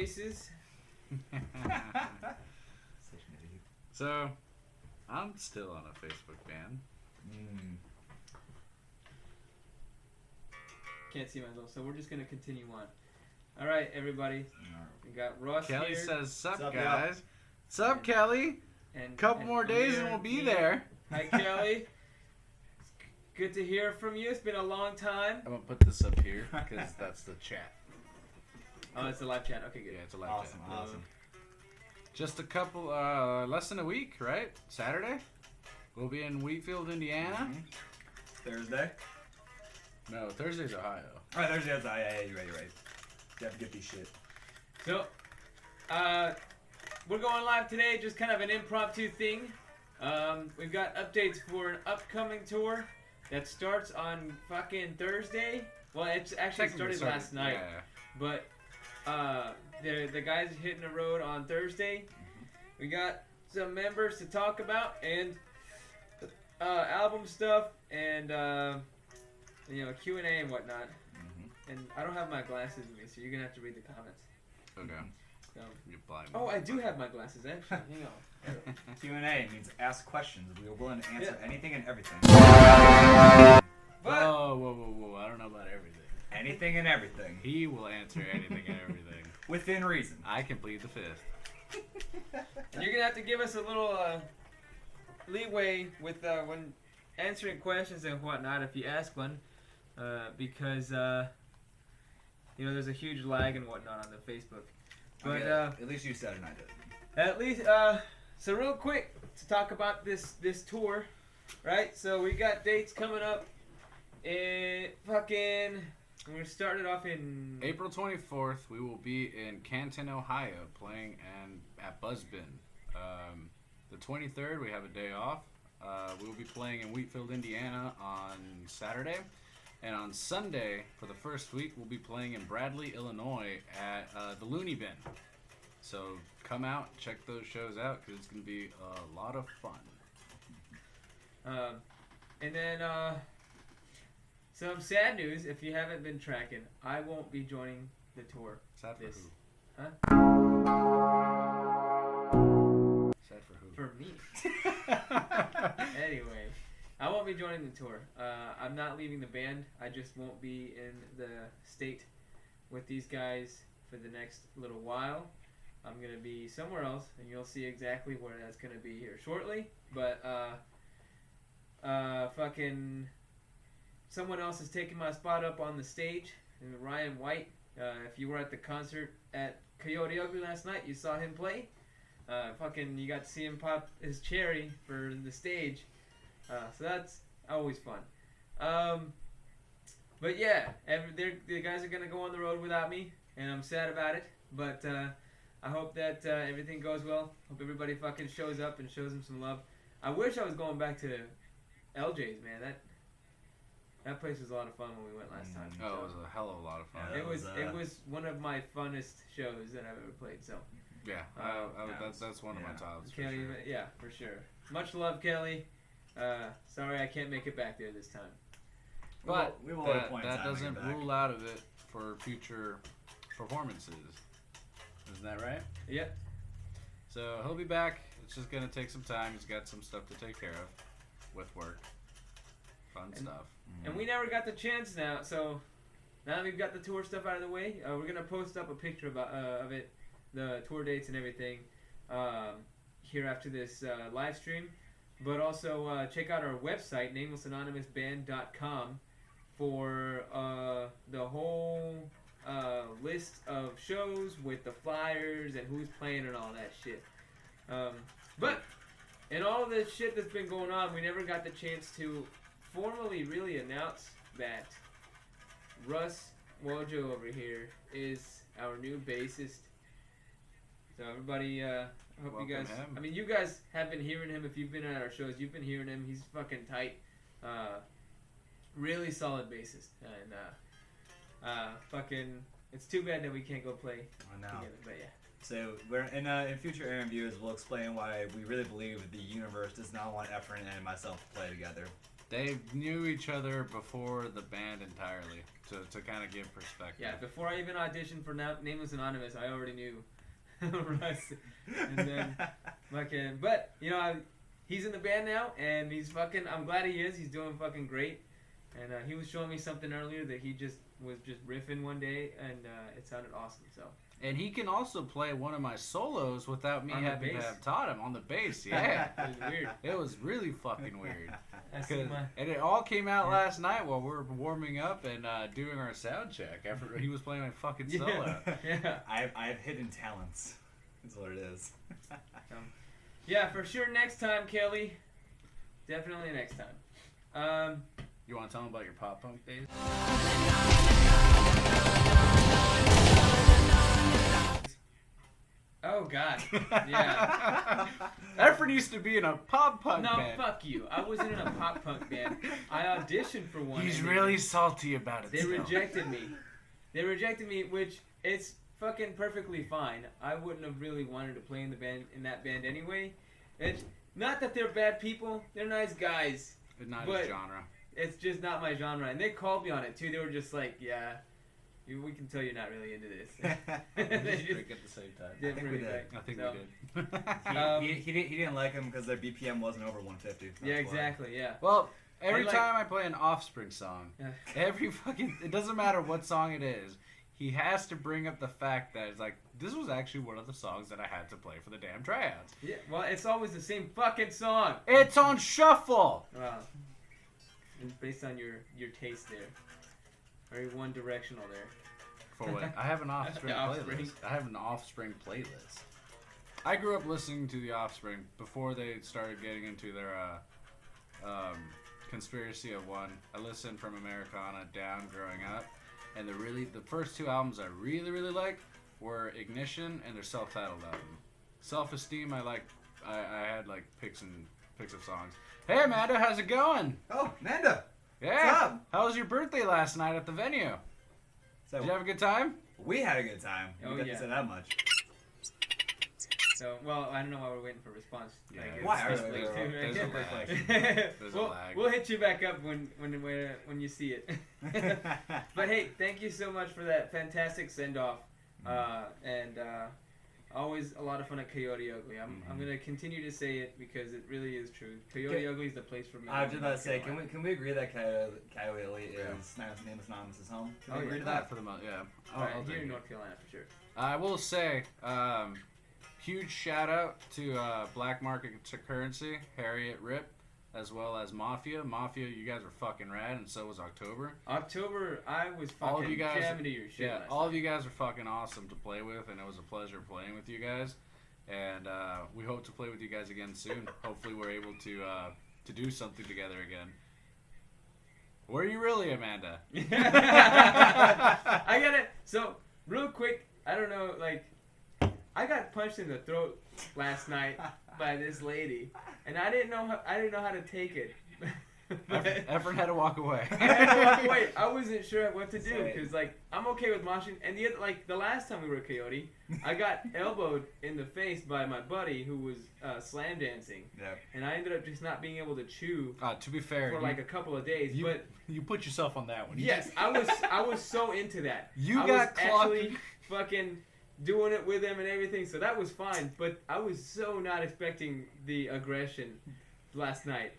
faces. Such an idiot. So, I'm still on a Facebook ban. Can't see myself, so we're just gonna continue on. All right, everybody. We got Ross Kelly here. says, "Sup, Sup, guys? Sup, Kelly? And Couple more days and Amir, we'll be me. there." Hi, Kelly. Good to hear from you. It's been a long time. I'm gonna put this up here because that's the chat. Oh, it's a live chat. Okay, good. Yeah, it's a live Awesome, chat. awesome. Just a couple, less than a week, right? Saturday. We'll be in Wheatfield, Indiana. Thursday? No, Thursday's Ohio. Oh, Thursday. Yeah, you're right. You have to get these shit. So, we're going live today. Just kind of an impromptu thing. We've got updates for an upcoming tour that starts on fucking Thursday. Well, it's actually started last night. Yeah. But the guys hitting the road on Thursday. We got some members to talk about and album stuff and Q&A and whatnot. And I don't have my glasses with me, so you're gonna have to read the comments. Okay. So. You're blind. Oh, I do have my glasses actually. Hang on. Q&A means ask questions. We are willing to answer anything and everything. But Whoa. I don't know about everything. Anything and everything. He will answer anything and everything. Within reason. I can plead the fifth. and you're gonna have to give us a little leeway with when answering questions and whatnot if you ask one, because there's a huge lag and whatnot on the Facebook. But at least you said it and I did. at least so real quick to talk about this tour, right? So we got dates coming up. We're gonna start it off in April 24th, we will be in Canton, Ohio, playing at Buzzbin. The 23rd, we have a day off. We will be playing in Wheatfield, Indiana on Saturday. And on Sunday, for the first week, we'll be playing in Bradley, Illinois at the Looney Bin. So come out, check those shows out, because it's going to be a lot of fun. And then some sad news, if you haven't been tracking, I won't be joining the tour. Sad for This. who? Huh? Sad for who? For me. Anyway, I won't be joining the tour. I'm not leaving the band. I just won't be in the state with these guys for the next little while. I'm going to be somewhere else, and you'll see exactly where that's going to be here shortly. But, fucking... someone else is taking my spot up on the stage, and Ryan White. If you were at the concert at Coyote Ugly last night, you saw him play. You got to see him pop his cherry for the stage. So that's always fun. But yeah, the guys are going to go on the road without me, and I'm sad about it. But I hope that everything goes well. Hope everybody fucking shows up and shows them some love. I wish I was going back to LJ's, man. That place was a lot of fun when we went last time. Oh, it was a hell of a lot of fun. Yeah, It was one of my funnest shows that I've ever played. So Yeah, that's one of my tops. For can't sure. even, yeah, for sure. Much love, Kelly. Sorry I can't make it back there this time. But we will at a point in that time doesn't get back. rule out of it for future performances. Isn't that right? Yep. So he'll be back. It's just going to take some time. He's got some stuff to take care of with work. Fun stuff. And we never got the chance now, so now that we've got the tour stuff out of the way, we're going to post up a picture of it, the tour dates and everything, here after this live stream. But also check out our website, namelessanonymousband.com, for the whole list of shows with the flyers and who's playing and all that shit. But in all of this shit that's been going on, we never got the chance to formally really announce that Russ Wojo over here is our new bassist. So everybody, I hope Welcome you guys. him. I mean, you guys have been hearing him. If you've been at our shows, you've been hearing him. He's fucking tight. Really solid bassist. And fucking. It's too bad that we can't go play together. But yeah. So we're in future interviews, we'll explain why we really believe the universe does not want Efren and myself to play together. They knew each other before the band entirely, to kind of give perspective. Yeah, before I even auditioned for Nameless Anonymous, I already knew Russ. And then, fucking, but, you know, he's in the band now, and he's fucking, I'm glad he is. He's doing fucking great. And he was showing me something earlier that he just was just riffing one day, and it sounded awesome, so. And he can also play one of my solos without me On the having to bass? have taught him on the bass. Yeah. It was weird. It was really fucking weird. I see And it all came out last night while we were warming up and doing our sound check after he was playing my fucking solo. Yeah. I have hidden talents. That's what it is. Yeah, for sure next time, Kelly. Definitely next time. You want to tell him about your pop punk days? Oh, God. Yeah. Efren used to be in a pop punk No, band. fuck you. I wasn't in a pop punk band. I auditioned for one. He's and really salty about it. They still. rejected me. They rejected me, which it's fucking perfectly fine. I wouldn't have really wanted to play in that band anyway. It's not that they're bad people. They're nice guys. It's not but his genre. It's just not my genre. And they called me on it too. They were just like, yeah, we can tell you're not really into this. We They just just drink at the same time. didn't think we really did. like- I think so, we did. He didn't like them because their BPM wasn't over 150. Yeah, That's why. exactly, yeah. Well, every like- time I play an Offspring song, it doesn't matter what song it is, he has to bring up the fact that it's like, this was actually one of the songs that I had to play for the damn tryouts. Yeah, well, it's always the same fucking song. It's on shuffle! Wow. It's based on your taste there. Very one directional there. For what? I have an Offspring Offspring. playlist. I have an Offspring playlist. I grew up listening to the Offspring before they started getting into their Conspiracy of One. I listened from Americana down growing up, and the first two albums I really liked were Ignition and their self-titled album. Self-Esteem, I had like picks of songs. Hey Amanda, how's it going? Oh, Amanda! Yeah. What's up? How was your birthday last night at the venue? So Did you have a good time? we had a good time. Oh, We got yeah. to say that much. So, well, I don't know why we're waiting for a response. Yeah. I guess Why it's are we- displayed too, there's right? a lag. There's a lag. We'll hit you back up when you see it. But hey, thank you so much for that fantastic send off, and always a lot of fun at Coyote Ugly. I'm gonna continue to say it because it really is true. Coyote Ugly is the place for me. I was just about to say, North Carolina. can we agree that Coyote is Nameless Anonymous' home? Can we Oh, agree yeah. to that? For the month, yeah. Right, I'll here take in it. North Carolina for sure. I will say, huge shout out to Black Market Currency, Harriet Rip, as well as Mafia. Mafia, you guys were fucking rad, and so was October. October, I was All of fucking you guys- jamming to your shit. Yeah, last all of night. you guys are fucking awesome to play with, and it was a pleasure playing with you guys. And we hope to play with you guys again soon. Hopefully, we're able to do something together again. Were you really, Amanda? I got it. So, real quick, I don't know, like, I got punched in the throat last night by this lady, and I didn't know how to take it. Efren had to walk away. I had to walk away. I wasn't sure what to do Same. because, like, I'm okay with moshing. And the last time we were at Coyote, I got elbowed in the face by my buddy who was slam dancing, Yeah. and I ended up just not being able to chew To be fair, for like a couple of days. But you put yourself on that one. yes, I was so into that. You I got was actually fucking doing it with him and everything, so that was fine. But I was so not expecting the aggression last night,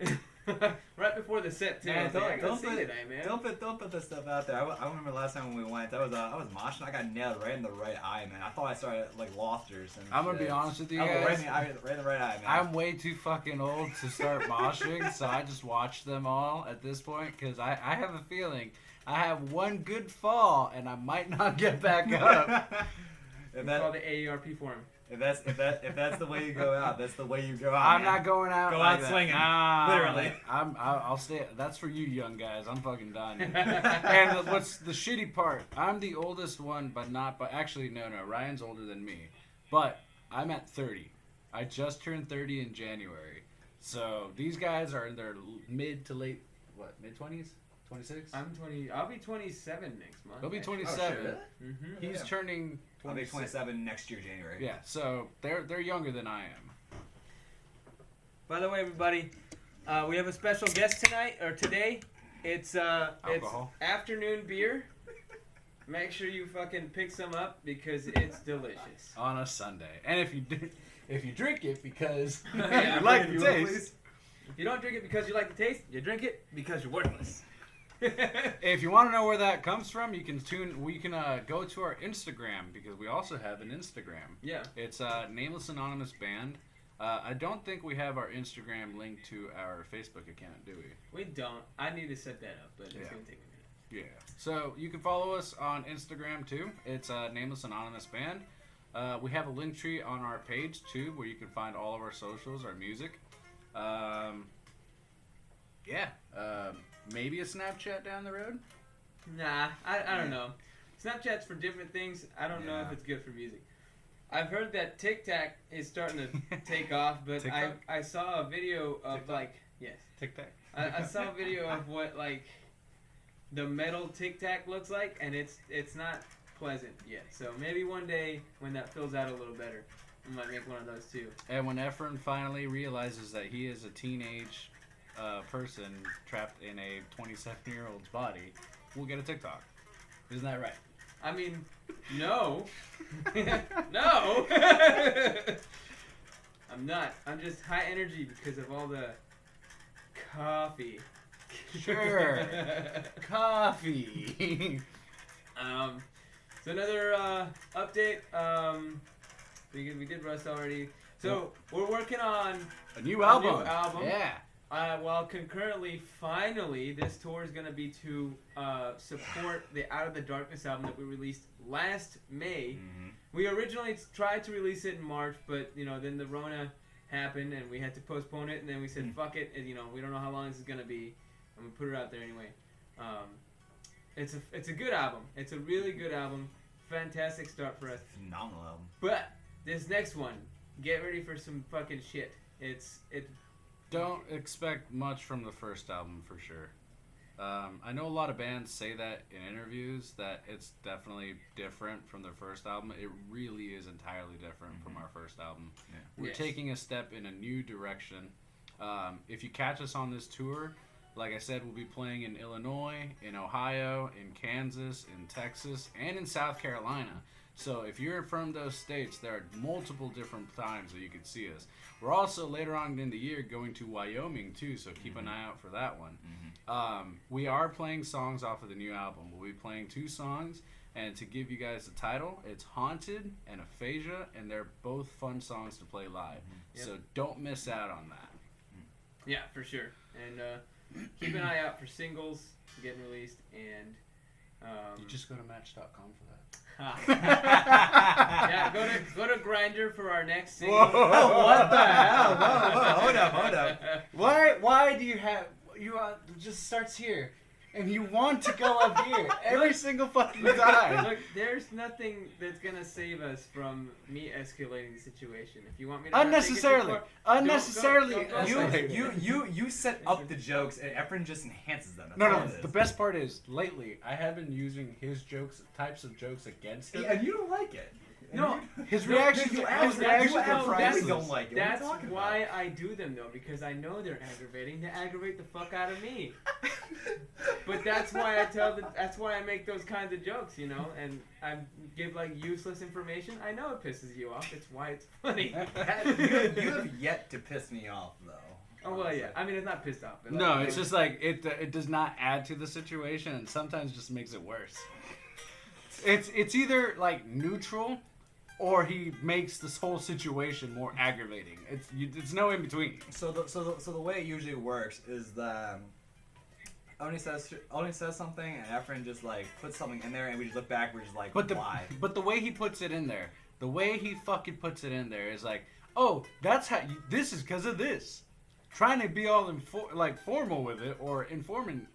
right before the set too. I was like, I gotta see today, man. Don't put this stuff out there. I remember last time when we went, I was moshing. I got nailed right in the right eye, man. I thought I started like lost or something. I'm gonna be honest with you Right guys. in the right eye, man. I'm way too fucking old to start moshing, so I just watch them all at this point because I have a feeling I have one good fall and I might not get back up. If Call the AARP for him. If that's the way you go out, that's the way you go out. I'm man. not going out. Go like out that. swinging, Nah, literally. I'll stay. That's for you, young guys. I'm fucking done. And what's the shitty part? I'm the oldest one, but not. But actually, no. Ryan's older than me, but I'm at 30. I just turned 30 in January. So these guys are in their mid to late, mid 20s, 26. I'm 20. I'll be 27 next month. He'll be actually. 27. Oh, shit, really? Mhm. He's Yeah. turning. I'll be 26. 27 next year, January. Yeah. So they're younger than I am. By the way, everybody, We have a special guest tonight or today. It's Alcohol. afternoon beer. Make sure you fucking pick some up because it's delicious. On a Sunday. And if you drink it because Yeah, you like if the you will, taste. please. If you don't drink it because you like the taste, you drink it because you're worthless. If you want to know where that comes from, you can go to our Instagram because we also have an Instagram. Yeah. It's Nameless Anonymous Band. I don't think we have our Instagram linked to our Facebook account, do we? We don't. I need to set that up, but it's Yeah. gonna take a minute. Yeah. So you can follow us on Instagram too. It's Nameless Anonymous Band. We have a link tree on our page too, where you can find all of our socials, our music. Maybe a Snapchat down the road. Nah, I don't know. Snapchat's for different things. I don't know if Yeah. it's good for music. I've heard that TikTok is starting to take off, but TikTok? I saw a video of TikTok? like yes, TikTok. I saw a video of what like the metal TikTok looks like, and it's not pleasant yet. So maybe one day when that fills out a little better, I might make one of those too. And when Efren finally realizes that he is a teenage person trapped in a 27-year-old's body, we'll get a TikTok. Isn't that right? I mean, no, no. I'm not. I'm just high energy because of all the coffee. Sure. Coffee. So another update. We did Rust already. So we're working on A new album. new album. Yeah. while concurrently, finally, this tour is gonna be to support the Out of the Darkness album that we released last May. Mm-hmm. We originally tried to release it in March, but then the Rona happened and we had to postpone it. And then we said, "Fuck it," and we don't know how long this is gonna be, and we put it out there anyway. It's a good album. It's a really good album. Fantastic start for us. Phenomenal album. But this next one, get ready for some fucking shit. It's Don't expect much from the first album for sure. I know a lot of bands say that in interviews that it's definitely different from their first album. It really is entirely different from our first album. Yeah. We're Yes. taking a step in a new direction. If you catch us on this tour, like I said, we'll be playing in Illinois, in Ohio, in Kansas, in Texas, and in South Carolina. So if you're from those states, there are multiple different times that you can see us. We're also later on in the year going to Wyoming too, so keep an eye out for that one. We are playing songs off of the new album. We'll be playing 2 songs, and to give you guys the title, it's Haunted and Aphasia, and they're both fun songs to play live. Yep. So don't miss out on that. Yeah, for sure. And keep an eye out for singles getting released. And You just go to Match.com for that. yeah, go to Grindr for our next single. Whoa, what the hell? Whoa, hold up. Why do you have it just starts here, and you want to go up here every single fucking time? Look, there's nothing that's gonna save us from me escalating the situation. If you want me to not take it too Unnecessarily, far, unnecessarily. don't go escalated. You set up the jokes and Efren just enhances them. That's No, all it is. the best part is, lately, I have been using his types of jokes against him. Yeah, and you don't like it. No, His No, reactions, you his absolutely reactions are absolutely priceless. don't like it. What are you that's talking why about? I do them though, because I know they're aggravating. They aggravate the fuck out of me. But that's why that's why I make those kinds of jokes, and I give like useless information. I know it pisses you off. It's why it's funny. You have yet to piss me off, though. Oh well, yeah. I mean, it's not pissed off. But No, it's just like it does not add to the situation, and sometimes just makes it worse. It's either like neutral, or he makes this whole situation more aggravating. It's no in between. So the way it usually works is that Oni says something, and Efren just like puts something in there, and we just look back. We're just like, why? But the way he puts it in there, the way he fucking puts it in there is like, oh, that's how. This is because of this. Trying to be all formal with it or informative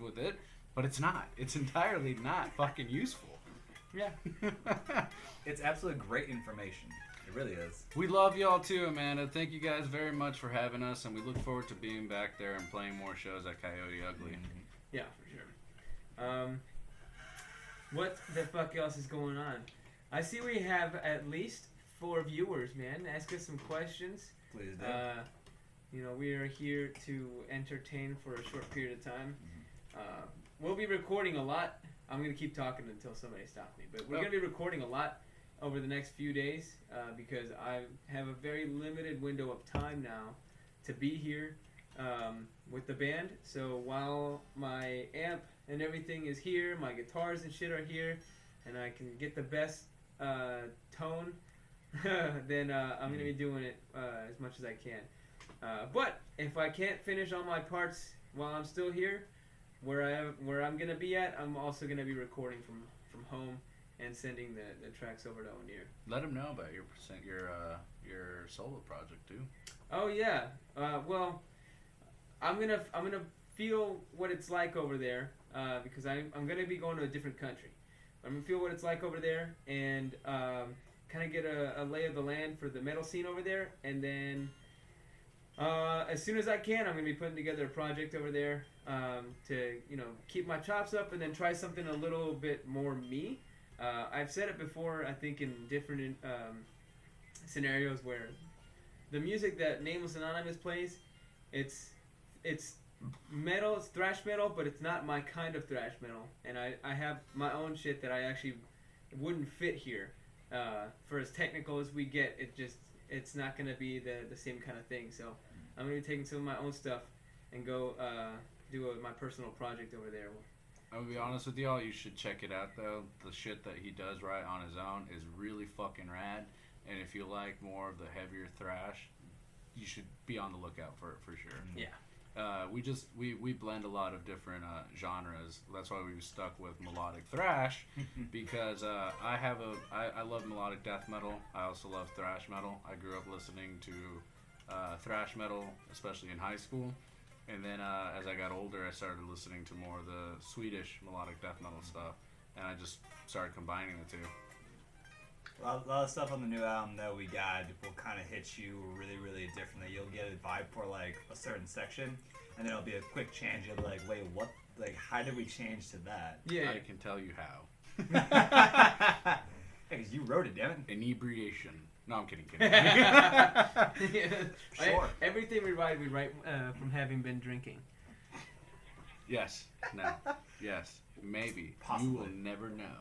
with it, but it's not. It's entirely not fucking useful. yeah. It's absolutely great information. It really is. We love y'all too, Amanda. Thank you guys very much for having us, and we look forward to being back there and playing more shows at Coyote Ugly. Yeah, for sure. What the fuck else is going on? I see we have at least 4 viewers, man. Ask us some questions. Please do. You know, we are here to entertain for a short period of time. We'll be recording a lot. I'm going to keep talking until somebody stops me. But we're going to be recording a lot over the next few days because I have a very limited window of time now to be here with the band. So while my amp and everything is here, my guitars and shit are here, and I can get the best tone, then I'm going to be doing it as much as I can. But if I can't finish all my parts while I'm still here, where I'm going to be at, I'm also going to be recording from home and sending the tracks over to O'Neill. Let him know about your solo project too. Oh yeah. Well, I'm gonna feel what it's like over there because I'm gonna be going to a different country. I'm gonna feel what it's like over there and kind of get a lay of the land for the metal scene over there, and then as soon as I can, I'm gonna be putting together a project over there to keep my chops up and then try something a little bit more me. I've said it before, I think, in different scenarios where the music that Nameless Anonymous plays, it's metal, it's thrash metal, but it's not my kind of thrash metal. And I have my own shit that I actually wouldn't fit here. For as technical as we get, it's not going to be the same kind of thing. So I'm going to be taking some of my own stuff and go do my personal project over there. I'm gonna be honest with y'all, you should check it out though. The shit that he does right on his own is really fucking rad. And if you like more of the heavier thrash, you should be on the lookout for it for sure. Yeah. We blend a lot of different genres. That's why we stuck with melodic thrash because I love melodic death metal. I also love thrash metal. I grew up listening to thrash metal, especially in high school. And then as I got older, I started listening to more of the Swedish melodic death metal stuff, and I just started combining the two. A lot of stuff on the new album that we got will kind of hit you really, really differently. You'll get a vibe for like a certain section, and then it'll be a quick change. You'll be like, wait, what? Like, how did we change to that? Yeah, I can tell you how. Because you wrote it, damn it. Inebriation. No, I'm kidding. Sure. Everything we write from having been drinking. Yes. No. Yes. Maybe. Possibly. You will never know.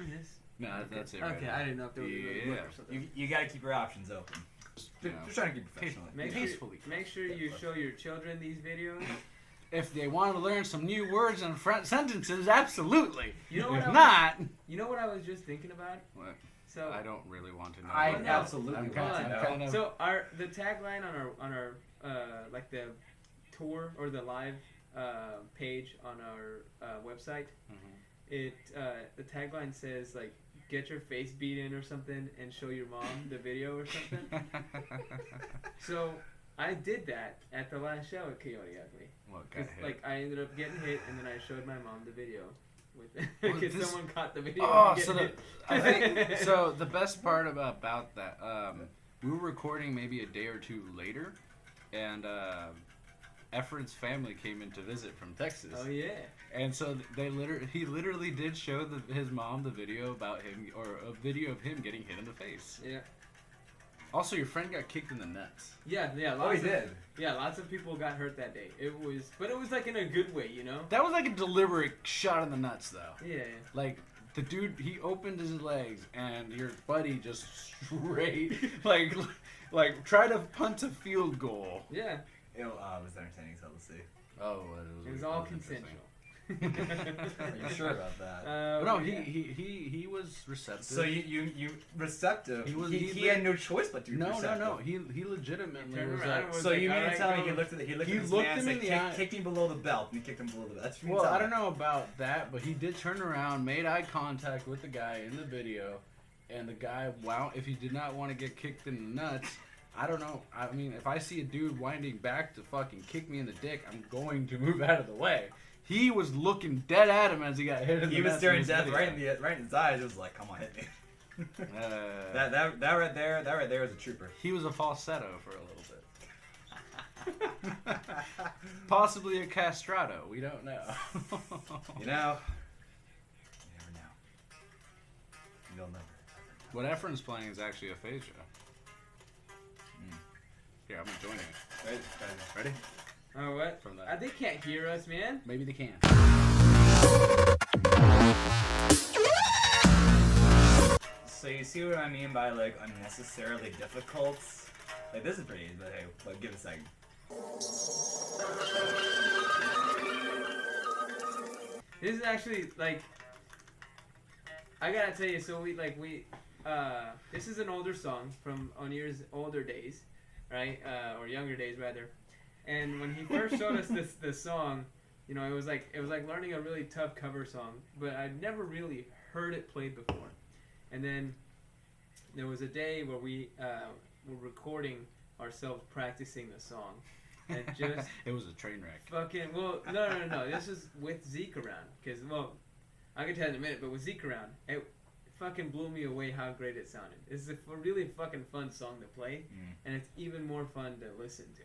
Yes. No, that's it. Right Okay, now. I didn't know if there was a book or something. You got to keep your options open. Just trying to keep it professional. Make sure you show your children these videos. If they want to learn some new words and sentences, absolutely. You know what? If not, you know what I was just thinking about? What? So I don't really want to know. I about absolutely I'm want to know. kind of, So the tagline on our like the tour or the live page on our website, the tagline says like, get your face beat in or something and show your mom the video or something. So I did that at the last show at Coyote Ugly. What got hit? Like I ended up getting hit and then I showed my mom the video. Because someone caught the video. Oh, I think so. The best part about that, we were recording maybe a day or two later, and Efren's family came in to visit from Texas. Oh yeah. And so he literally did show his mom the video about him, or a video of him getting hit in the face. Yeah. Also, your friend got kicked in the nuts. Yeah. He did. Yeah, lots of people got hurt that day. But it was like in a good way, you know. That was like a deliberate shot in the nuts, though. Yeah. Like the dude, he opened his legs, and your buddy just straight like try to punt a field goal. Yeah. It was entertaining, so let's see. Oh, it was all consensual. Are you sure about that? No, he was receptive. So you receptive? He had no choice but to be receptive. No. He legitimately Turned was around like. So you mean to tell me he looked at his man and said, kick me below the belt, and he kicked him below the belt. That's Well, I don't know about that, but he did turn around, made eye contact with the guy in the video, and the guy, if he did not want to get kicked in the nuts, I don't know. I mean, if I see a dude winding back to fucking kick me in the dick, I'm going to move out of the way. He was looking dead at him as he got hit in the nuts. He was staring death right in his eyes. It was like, come on, hit me. That right there is a trooper. He was a falsetto for a little bit. Possibly a castrato. We don't know. You never know. You'll never. What Efren's playing is actually aphasia. Here, I'm joining you. Ready? Oh, what? From that. They can't hear us, man. Maybe they can. So you see what I mean by like unnecessarily difficult? Like this is pretty easy, but hey, give it a second. This is actually like, I gotta tell you. So this is an older song from Onir's older days, right? Or younger days rather. And when he first showed us this song, you know, it was like learning a really tough cover song, but I'd never really heard it played before. And then there was a day where we were recording ourselves practicing the song, and just it was a train wreck. No. This is with Zeke around, because I'll get to that in a minute. But with Zeke around, it fucking blew me away how great it sounded. It's a really fucking fun song to play, and it's even more fun to listen to.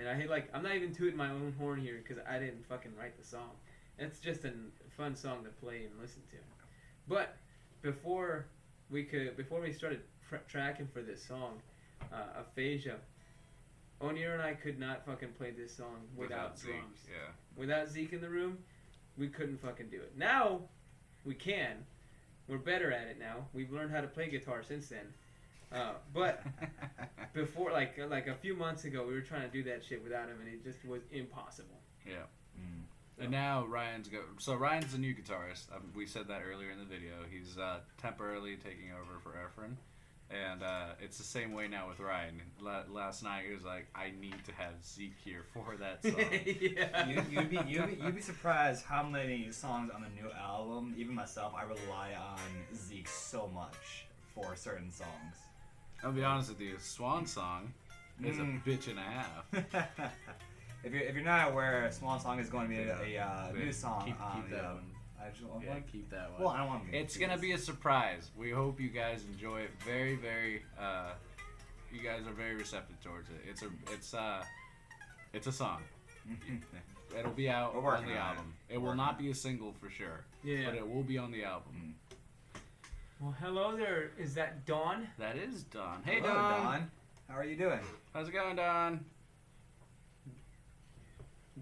And I'm not even tooting my own horn here because I didn't fucking write the song. It's just a fun song to play and listen to. But before we started tracking for this song, Aphasia, Onir and I could not fucking play this song without Zeke, drums. yeah. Without Zeke in the room, we couldn't fucking do it. Now we can. We're better at it now. We've learned how to play guitar since then. But before, like a few months ago, we were trying to do that shit without him, and it just was impossible. Yeah. So. And now Ryan's Ryan's the new guitarist. We said that earlier in the video. He's temporarily taking over for Efren, and it's the same way now with Ryan. Last night he was like, "I need to have Zeke here for that song." Yeah. You'd be surprised how many songs on the new album, even myself, I rely on Zeke so much for certain songs. I'll be honest with you, Swan Song is a bitch and a half. If you're not aware, Swan Song is going to be a new song. Keep that one. Yeah, keep that one. Well, I don't want to. It's gonna be a surprise. We hope you guys enjoy it. Very, very. You guys are very receptive towards it. It's a song. It'll be out on the album. It will not be a single for sure. Yeah. But it will be on the album. Well, hello there. Is that Dawn? That is Don. Hey, Hello, Don. Don. How are you doing? How's it going, Don?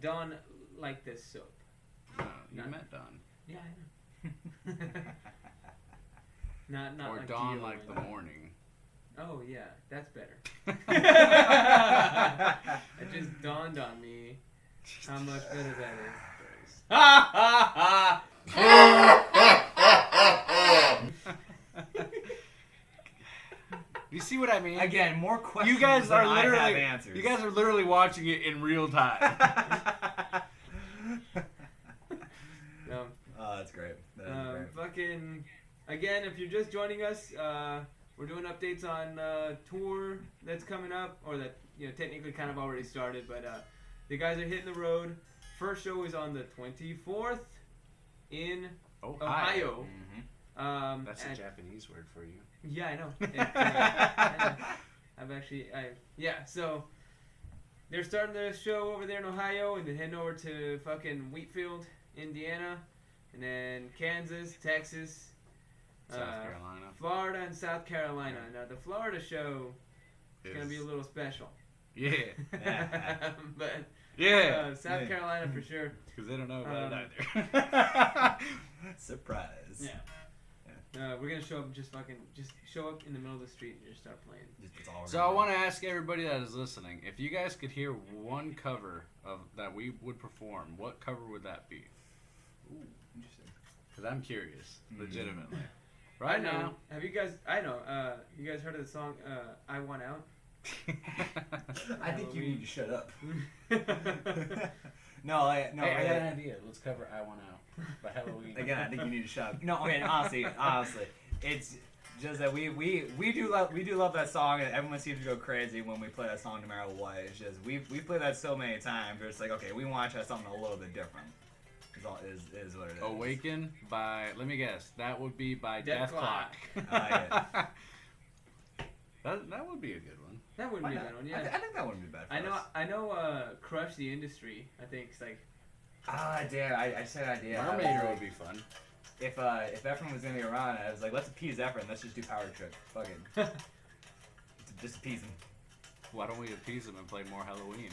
Dawn like this soap. You met Don. Yeah, I know. not Or like Dawn Gio like or the morning. Oh yeah, that's better. It just dawned on me how much better that is. Ha ha ha! You see what I mean? Again, more questions. You guys than are I have literally answers. You guys are literally watching it in real time. Oh, that's great. That is great. Fucking again, if you're just joining us, we're doing updates on tour that's coming up, or that technically kind of already started, but the guys are hitting the road. First show is on the 24th in Ohio. Mm-hmm. That's a Japanese word for you. Yeah, I know. I've actually, so they're starting the show over there in Ohio, and then heading over to fucking Wheatfield, Indiana, and then Kansas, Texas, South Carolina, Florida, and South Carolina. Now, the Florida show is going to be a little special. Yeah. But South Carolina for sure. Because they don't know about it either. Surprise. Yeah. We're gonna show up, just show up in the middle of the street and just start playing. So I want to ask everybody that is listening, if you guys could hear one cover of that we would perform, what cover would that be? Ooh, interesting. Because I'm curious, legitimately. Right now, have you guys? I know. You guys heard of the song "I Want Out"? I think you need to shut up. No. Hey, I got an idea. Let's cover "I Want Out" by Halloween. Again, I think you need to shut up. No, I mean honestly, it's just that we do love that song, and everyone seems to go crazy when we play that song no matter what. It's just we played that so many times. It's like, okay, we want to try something a little bit different. Is what it is. Awaken by, let me guess, that would be by Death Clock. I That would be a good one. That wouldn't be a bad one. Yeah. I think that wouldn't be bad. I know. Crush the Industry. I think it's like. Damn! I just had an idea. Mermaid would be fun. If Efren was gonna be around, I was like, let's appease Efren. Let's just do Power Trip. Fuck it. Just appease him. Why don't we appease them and play more Halloween?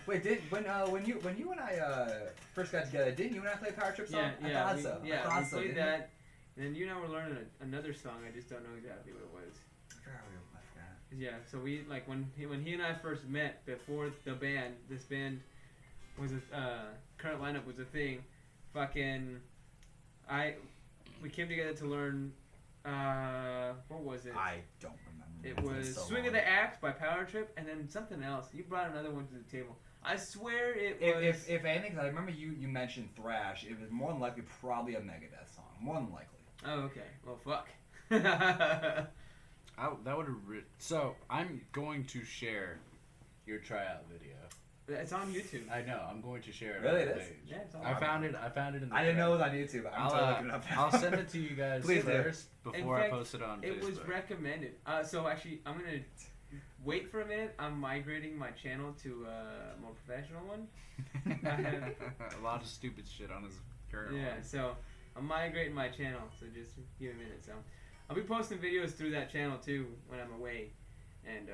Wait, when you and I first got together, didn't you and I play Power Trip song? Yeah, I thought so. Yeah, I thought we so, played didn't that. And then you and I were learning another song. I just don't know exactly what it was. I forgot. Yeah, so we like when he and I first met before the band. This band was current lineup was a thing. We came together to learn. What was it? I don't remember. It was so Swing long. of the Axe by Power Trip, and then something else. You brought another one to the table. I swear it was. If anything, 'cause I remember you mentioned thrash. It was more than likely probably a Megadeth song. More than likely. Oh, okay. Well, fuck. That would have. So I'm going to share your tryout video. It's on YouTube. I know. I'm going to share it. Really, on the it is? page. Yeah, it's on I found it. I found it in the. I didn't know it thread. was on YouTube. I'm totally looking it up now. I'll send it to you guys Please do. first before fact, I post it on It Facebook. was recommended. So actually, I'm gonna wait for a minute. I'm migrating my channel to a more professional one. A lot of stupid shit on his current Yeah, one. so I'm migrating my channel. So just give me a minute. So I'll be posting videos through that channel too when I'm away, and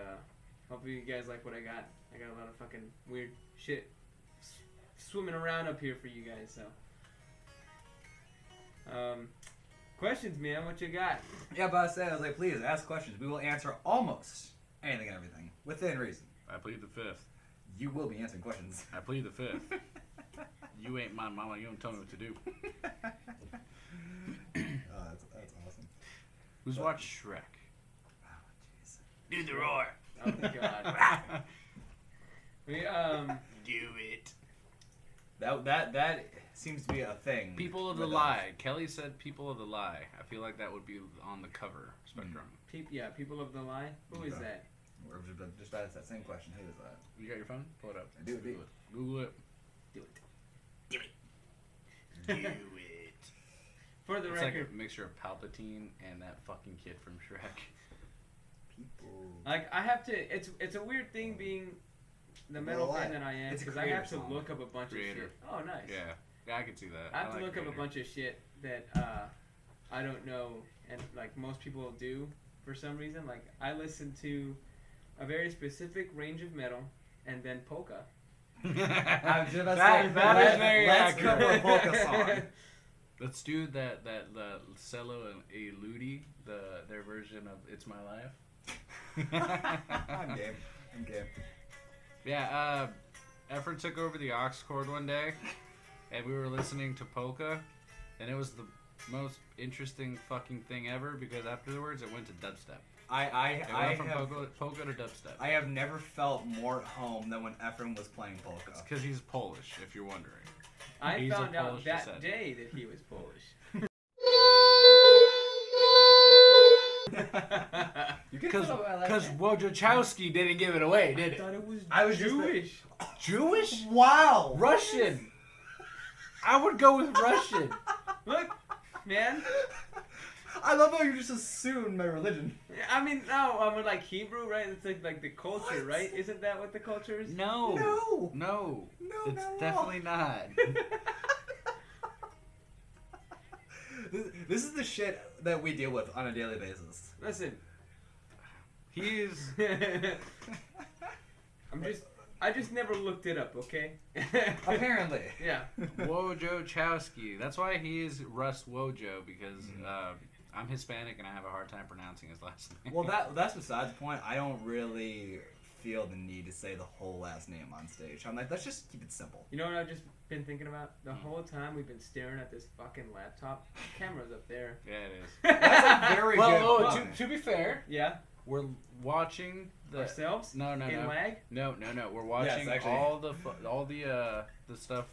hopefully you guys like what I got. I got a lot of fucking weird shit swimming around up here for you guys. So questions, man. What you got? Yeah, but I was like, please ask questions. We will answer almost anything and everything within reason. I plead the fifth. You will be answering questions. I plead the fifth. You ain't my mama. You don't tell me what to do. That's awesome. Who's watched Shrek? Oh, jeez. Do the roar. Oh god. We Do it. That seems to be a thing. People of the with Lie. Kelly said People of the Lie. I feel like that would be on the cover spectrum. People of the Lie. Who is Okay. that? We're just about that same question. Who is that? You got your phone? Pull it up. I do indeed. Google it. Do it. Do it. For the It's record, like a mixture of Palpatine and that fucking kid from Shrek. People. like I have to. It's a weird thing being the metal Well, fan that I am it's a because I have to creator song. look up a bunch Creator. of shit. Oh, nice. Yeah, I can see that. I have to like look up a Creator. bunch of shit that I don't know, and like most people do for some reason. Like I listen to a very specific range of metal, and then polka. I was just about to That- say, that is very let's accurate. cover a polka song. Let's do that the Cello and Eludi, their version of It's My Life. I'm game. I'm game. Yeah, Efren took over the aux chord one day, and we were listening to polka, and it was the most interesting fucking thing ever because afterwards it went to dubstep. I It went from have polka to dubstep. I have never felt more at home than when Efren was playing polka. It's because he's Polish, if you're wondering. I He's found of out Polish that descent. day that he was Polish. You can Because tell I like that. Wojciechowski didn't give it away, I did it? thought it was I was just Jewish. Jewish? Wow. Russian. I would go with Russian. Look, man. I love how you just assume my religion. I mean, no, I'm with like Hebrew, right? It's like the culture, What? right? Isn't that what the culture is? No. No. No. No, It's not at all. definitely not. This is the shit that we deal with on a daily basis. Listen, He's. I just never looked it up, okay? Apparently. Yeah. Wojciechowski. That's why he is Russ Wojo, because I'm Hispanic and I have a hard time pronouncing his last name. Well, that's besides the point. I don't really feel the need to say the whole last name on stage. I'm like, let's just keep it simple. You know what I've just been thinking about? The whole time we've been staring at this fucking laptop. The camera's up there. Yeah, it is. That's a very Well, good oh, point. to be fair, Yeah? we're watching the. Ourselves? No. In lag? No. We're watching actually. all the stuff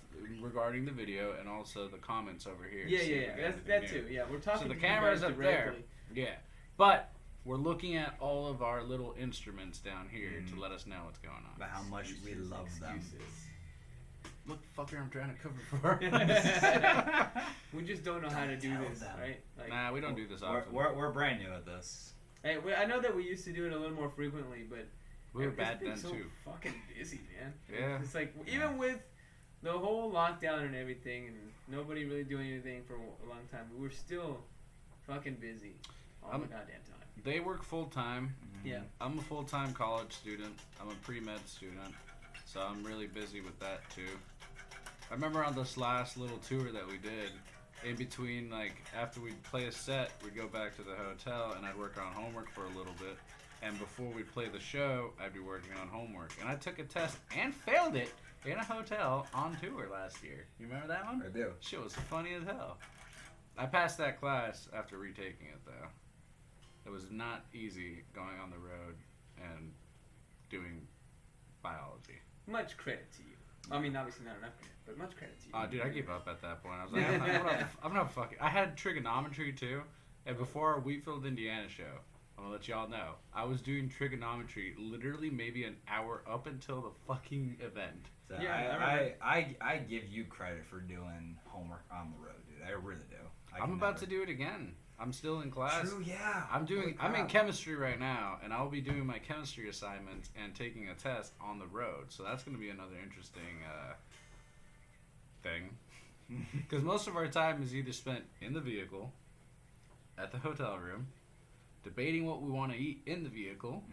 regarding the video and also the comments over here. Yeah, See yeah, if yeah. we That's got that anything too. new. Yeah, we're talking So the to you camera's guys up there. directly. Yeah, but we're looking at all of our little instruments down here to let us know what's going on. About how much we love them. Excuses. Look, fucker, I'm trying to cover for. We just don't know how to do Tell this, them. right? Like, Nah, we don't do this often. We're brand new at this. hey, I know that we used to do it a little more frequently, but We were it's bad been then so too. fucking busy, man. Yeah. It's like even with the whole lockdown and everything, and nobody really doing anything for a long time, we were still fucking busy all the goddamn time. they work full time. Yeah. I'm a full time college student. I'm a pre-med student, so I'm really busy with that too. I remember on this last little tour that we did, in between, like, after we'd play a set, we'd go back to the hotel and I'd work on homework for a little bit. And before we'd play the show, I'd be working on homework. And I took a test and failed it in a hotel on tour last year. You remember that one? I do. Shit was funny as hell. I passed that class after retaking it, though. It was not easy going on the road and doing biology. Much credit to you. I mean, obviously not enough credit, but much credit to you. Dude, I gave up at that point. I was like, I'm not fucking... I had trigonometry, too. And before our Wheatfield, Indiana show, I'm gonna let y'all know, I was doing trigonometry literally maybe an hour up until the fucking event. So Yeah, I give you credit for doing homework on the road, dude. I really do. I'm about to do it again. I'm still in class. True, yeah. I'm in chemistry right now, and I'll be doing my chemistry assignments and taking a test on the road. So that's gonna be another interesting thing. Because most of our time is either spent in the vehicle, at the hotel room, debating what we want to eat in the vehicle.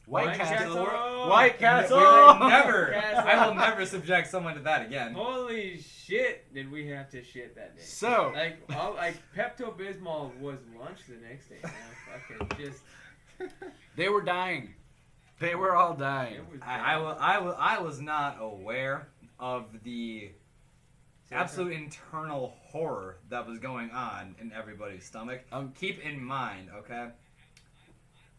White Castle! White Castle! We will never. Castle. I will never subject someone to that again. Holy shit! Did we have to shit that day? So, Like Pepto Bismol was lunch the next day. Man. Fucking just. they were dying. They were all dying. It was I was not aware of the absolute internal horror that was going on in everybody's stomach. Keep in mind, okay?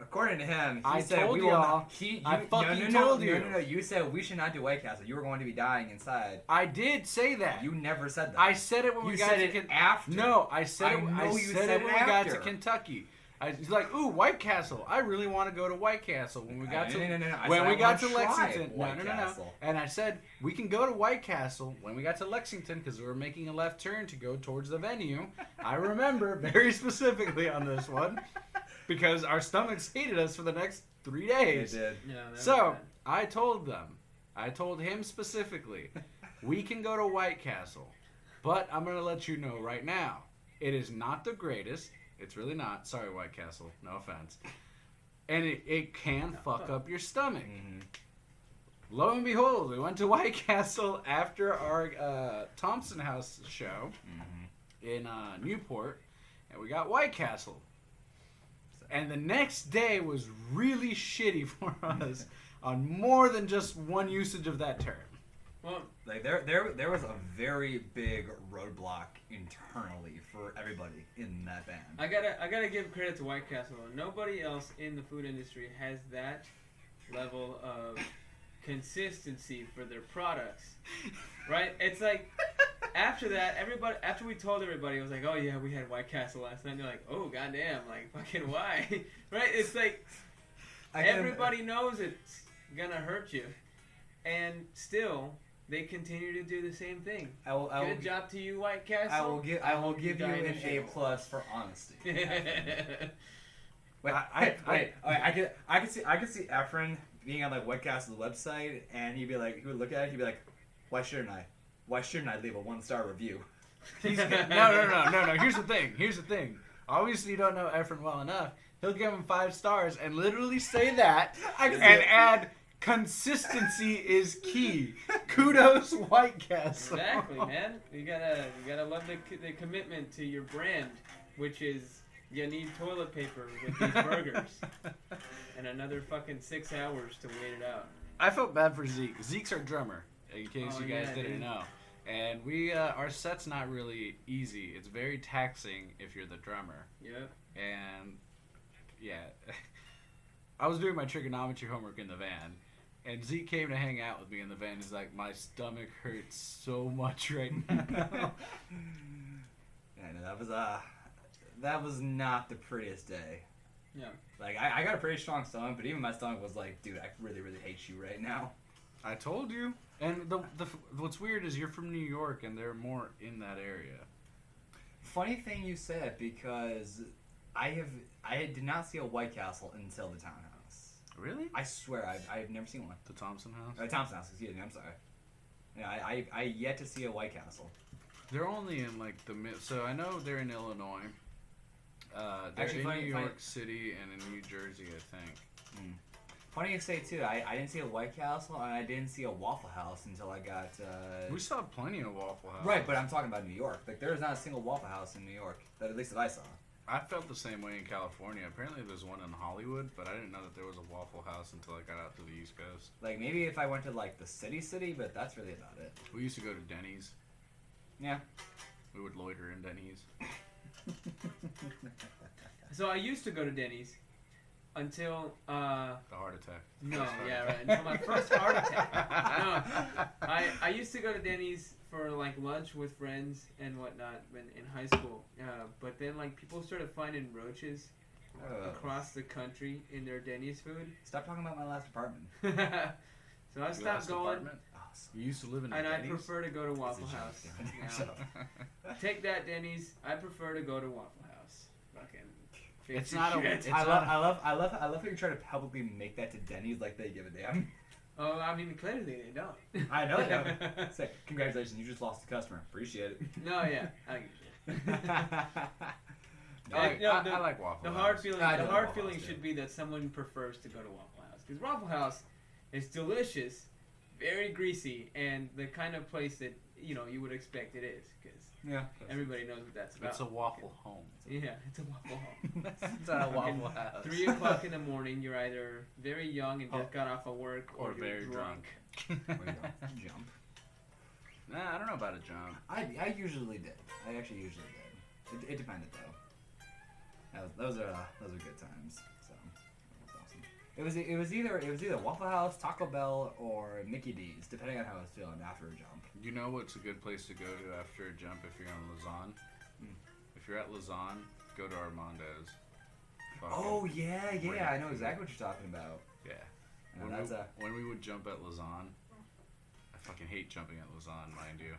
According to him, he said told we will y'all. not. I fucking told you. No. You said we should not do White Castle. You were going to be dying inside. I did say that. You never said that. I said it when we got said to it after. No, I said it. I know I you said said it when we got after. to Kentucky. He's like, ooh, White Castle. I really want to go to White Castle. When we got to No. I when said we I got wanna to try Lexington, White no. Castle. And I said we can go to White Castle when we got to Lexington because we were making a left turn to go towards the venue. I remember very specifically on this one because our stomachs hated us for the next 3 days. They did. Yeah, that was So bad. I told him specifically, we can go to White Castle, but I'm gonna let you know right now, it is not the greatest. It's really not. Sorry, White Castle. No offense. And it can fuck up your stomach. Mm-hmm. Lo and behold, we went to White Castle after our Thompson House show in Newport, and we got White Castle. And the next day was really shitty for us on more than just one usage of that term. Well, Like there was a very big roadblock internally for everybody in that band. I gotta give credit to White Castle. Nobody else in the food industry has that level of consistency for their products, right? It's like after that, after we told everybody, it was like, oh yeah, we had White Castle last night. And they're like, oh goddamn, like fucking why, right? It's like everybody knows it's gonna hurt you, and still they continue to do the same thing. Good job to you, White Castle. I will give you an A+ for honesty. Wait, I could see Efren being on like White Castle's website, and he would look at it, he'd be like, why shouldn't I leave a 1-star review? No. Here's the thing. Obviously, you don't know Efren well enough. He'll give him 5 stars and literally say that and add consistency is key. Kudos, White Castle. Exactly, man. You gotta love the commitment to your brand, which is you need toilet paper with these burgers, and another fucking 6 hours to wait it out. I felt bad for Zeke. Zeke's our drummer, in case Oh, you guys yeah, didn't dude. know. And we, our set's not really easy. It's very taxing if you're the drummer. Yep. And yeah, I was doing my trigonometry homework in the van, and Zeke came to hang out with me in the van. He's like, my stomach hurts so much right now. Yeah, no, that was not the prettiest day. Yeah. Like I got a pretty strong stomach, but even my stomach was like, dude, I really, really hate you right now. I told you. And what's weird is you're from New York, and they're more in that area. Funny thing you said, because I did not see a White Castle until the Townhouse. Really? I swear, I've never seen one. The Thompson House? Thompson House, excuse me, I'm sorry. Yeah, I yet to see a White Castle. They're only in like the mid. So I know they're in Illinois, They're Actually, in funny- New funny- York City and in New Jersey, I think. Funny you say too. I didn't see a White Castle and I didn't see a Waffle House until I got. We saw plenty of Waffle House. Right, but I'm talking about New York. Like there is not a single Waffle House in New York that at least that I saw. I felt the same way in California. Apparently, there's one in Hollywood, but I didn't know that there was a Waffle House until I got out to the East Coast. Like maybe if I went to like the city, but that's really about it. We used to go to Denny's. Yeah. We would loiter in Denny's. So I used to go to Denny's until The heart attack. no, yeah, right. Until my first heart attack. No, I used to go to Denny's for like lunch with friends and whatnot when in high school. But then like people started finding roaches across the country in their Denny's food. Stop talking about my last apartment. So I Your stopped last going, apartment? You used to live in a and I Denny's? prefer to go to Waffle It's a joke, House. damn it. Now. Take that, Denny's. I prefer to go to Waffle House. Fucking. fix It's your not a- shit. it's I not- love how you try to publicly make that to Denny's like they give a damn. Oh, I mean, clearly they don't. I know they don't. Say, congratulations, you just lost a customer. Appreciate it. No, yeah. I get it. I, No, I like Waffle The House. hard feeling, I the know hard Waffle feeling House, should yeah. be that someone prefers to go to Waffle House because Waffle House is delicious, very greasy, and the kind of place that you would expect it is because Yeah. everybody knows what that's about. It's a waffle home. Yeah, it's a Waffle Home. It's not a Fucking Waffle House. 3 o'clock in the morning, you're either very young and just got off of work, Or you're very drunk. Where you go? Jump. Nah, I don't know about a jump. I usually did. I actually usually did. It depended though. Those are good times. So that was awesome. It was either Waffle House, Taco Bell, or Mickey D's, depending on how I was feeling after a jump. You know what's a good place to go to after a jump if you're on Lausanne? If you're at Lausanne, go to Armando's. Fucking- Oh yeah, Great I know food. exactly what you're talking about. Yeah. And When that's when we would jump at Lausanne, I fucking hate jumping at Lausanne, mind you.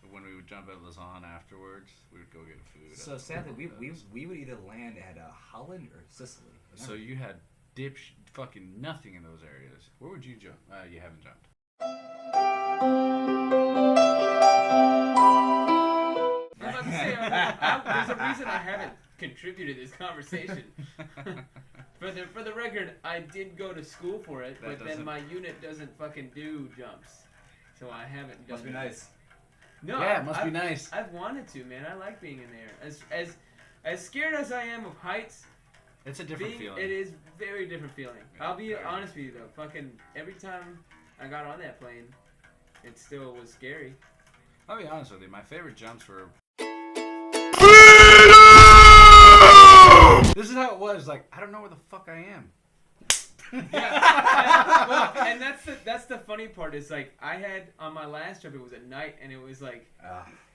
But when we would jump at Lausanne afterwards, we would go get food. at so sadly Armando's. we would either land at Holland or Sicily. So you had fucking nothing in those areas. Where would you jump? You haven't jumped. I was about to say, there's a reason I haven't contributed to this conversation. For the record, I did go to school for it, That but then doesn't- my unit doesn't fucking do jumps, so I haven't done Must be it. nice. No, Yeah, it must be I've- nice. I've wanted to, man. I like being in there. As scared as I am of heights, It's a different feeling. it is very different feeling. Yeah, I'll be very. honest with you though. Fucking every time I got on that plane, it still was scary. I'll be honest with you. My favorite jumps were. This is how it was. Like, I don't know where the fuck I am. Yeah, and that's the funny part is like I had on my last trip it was at night and it was like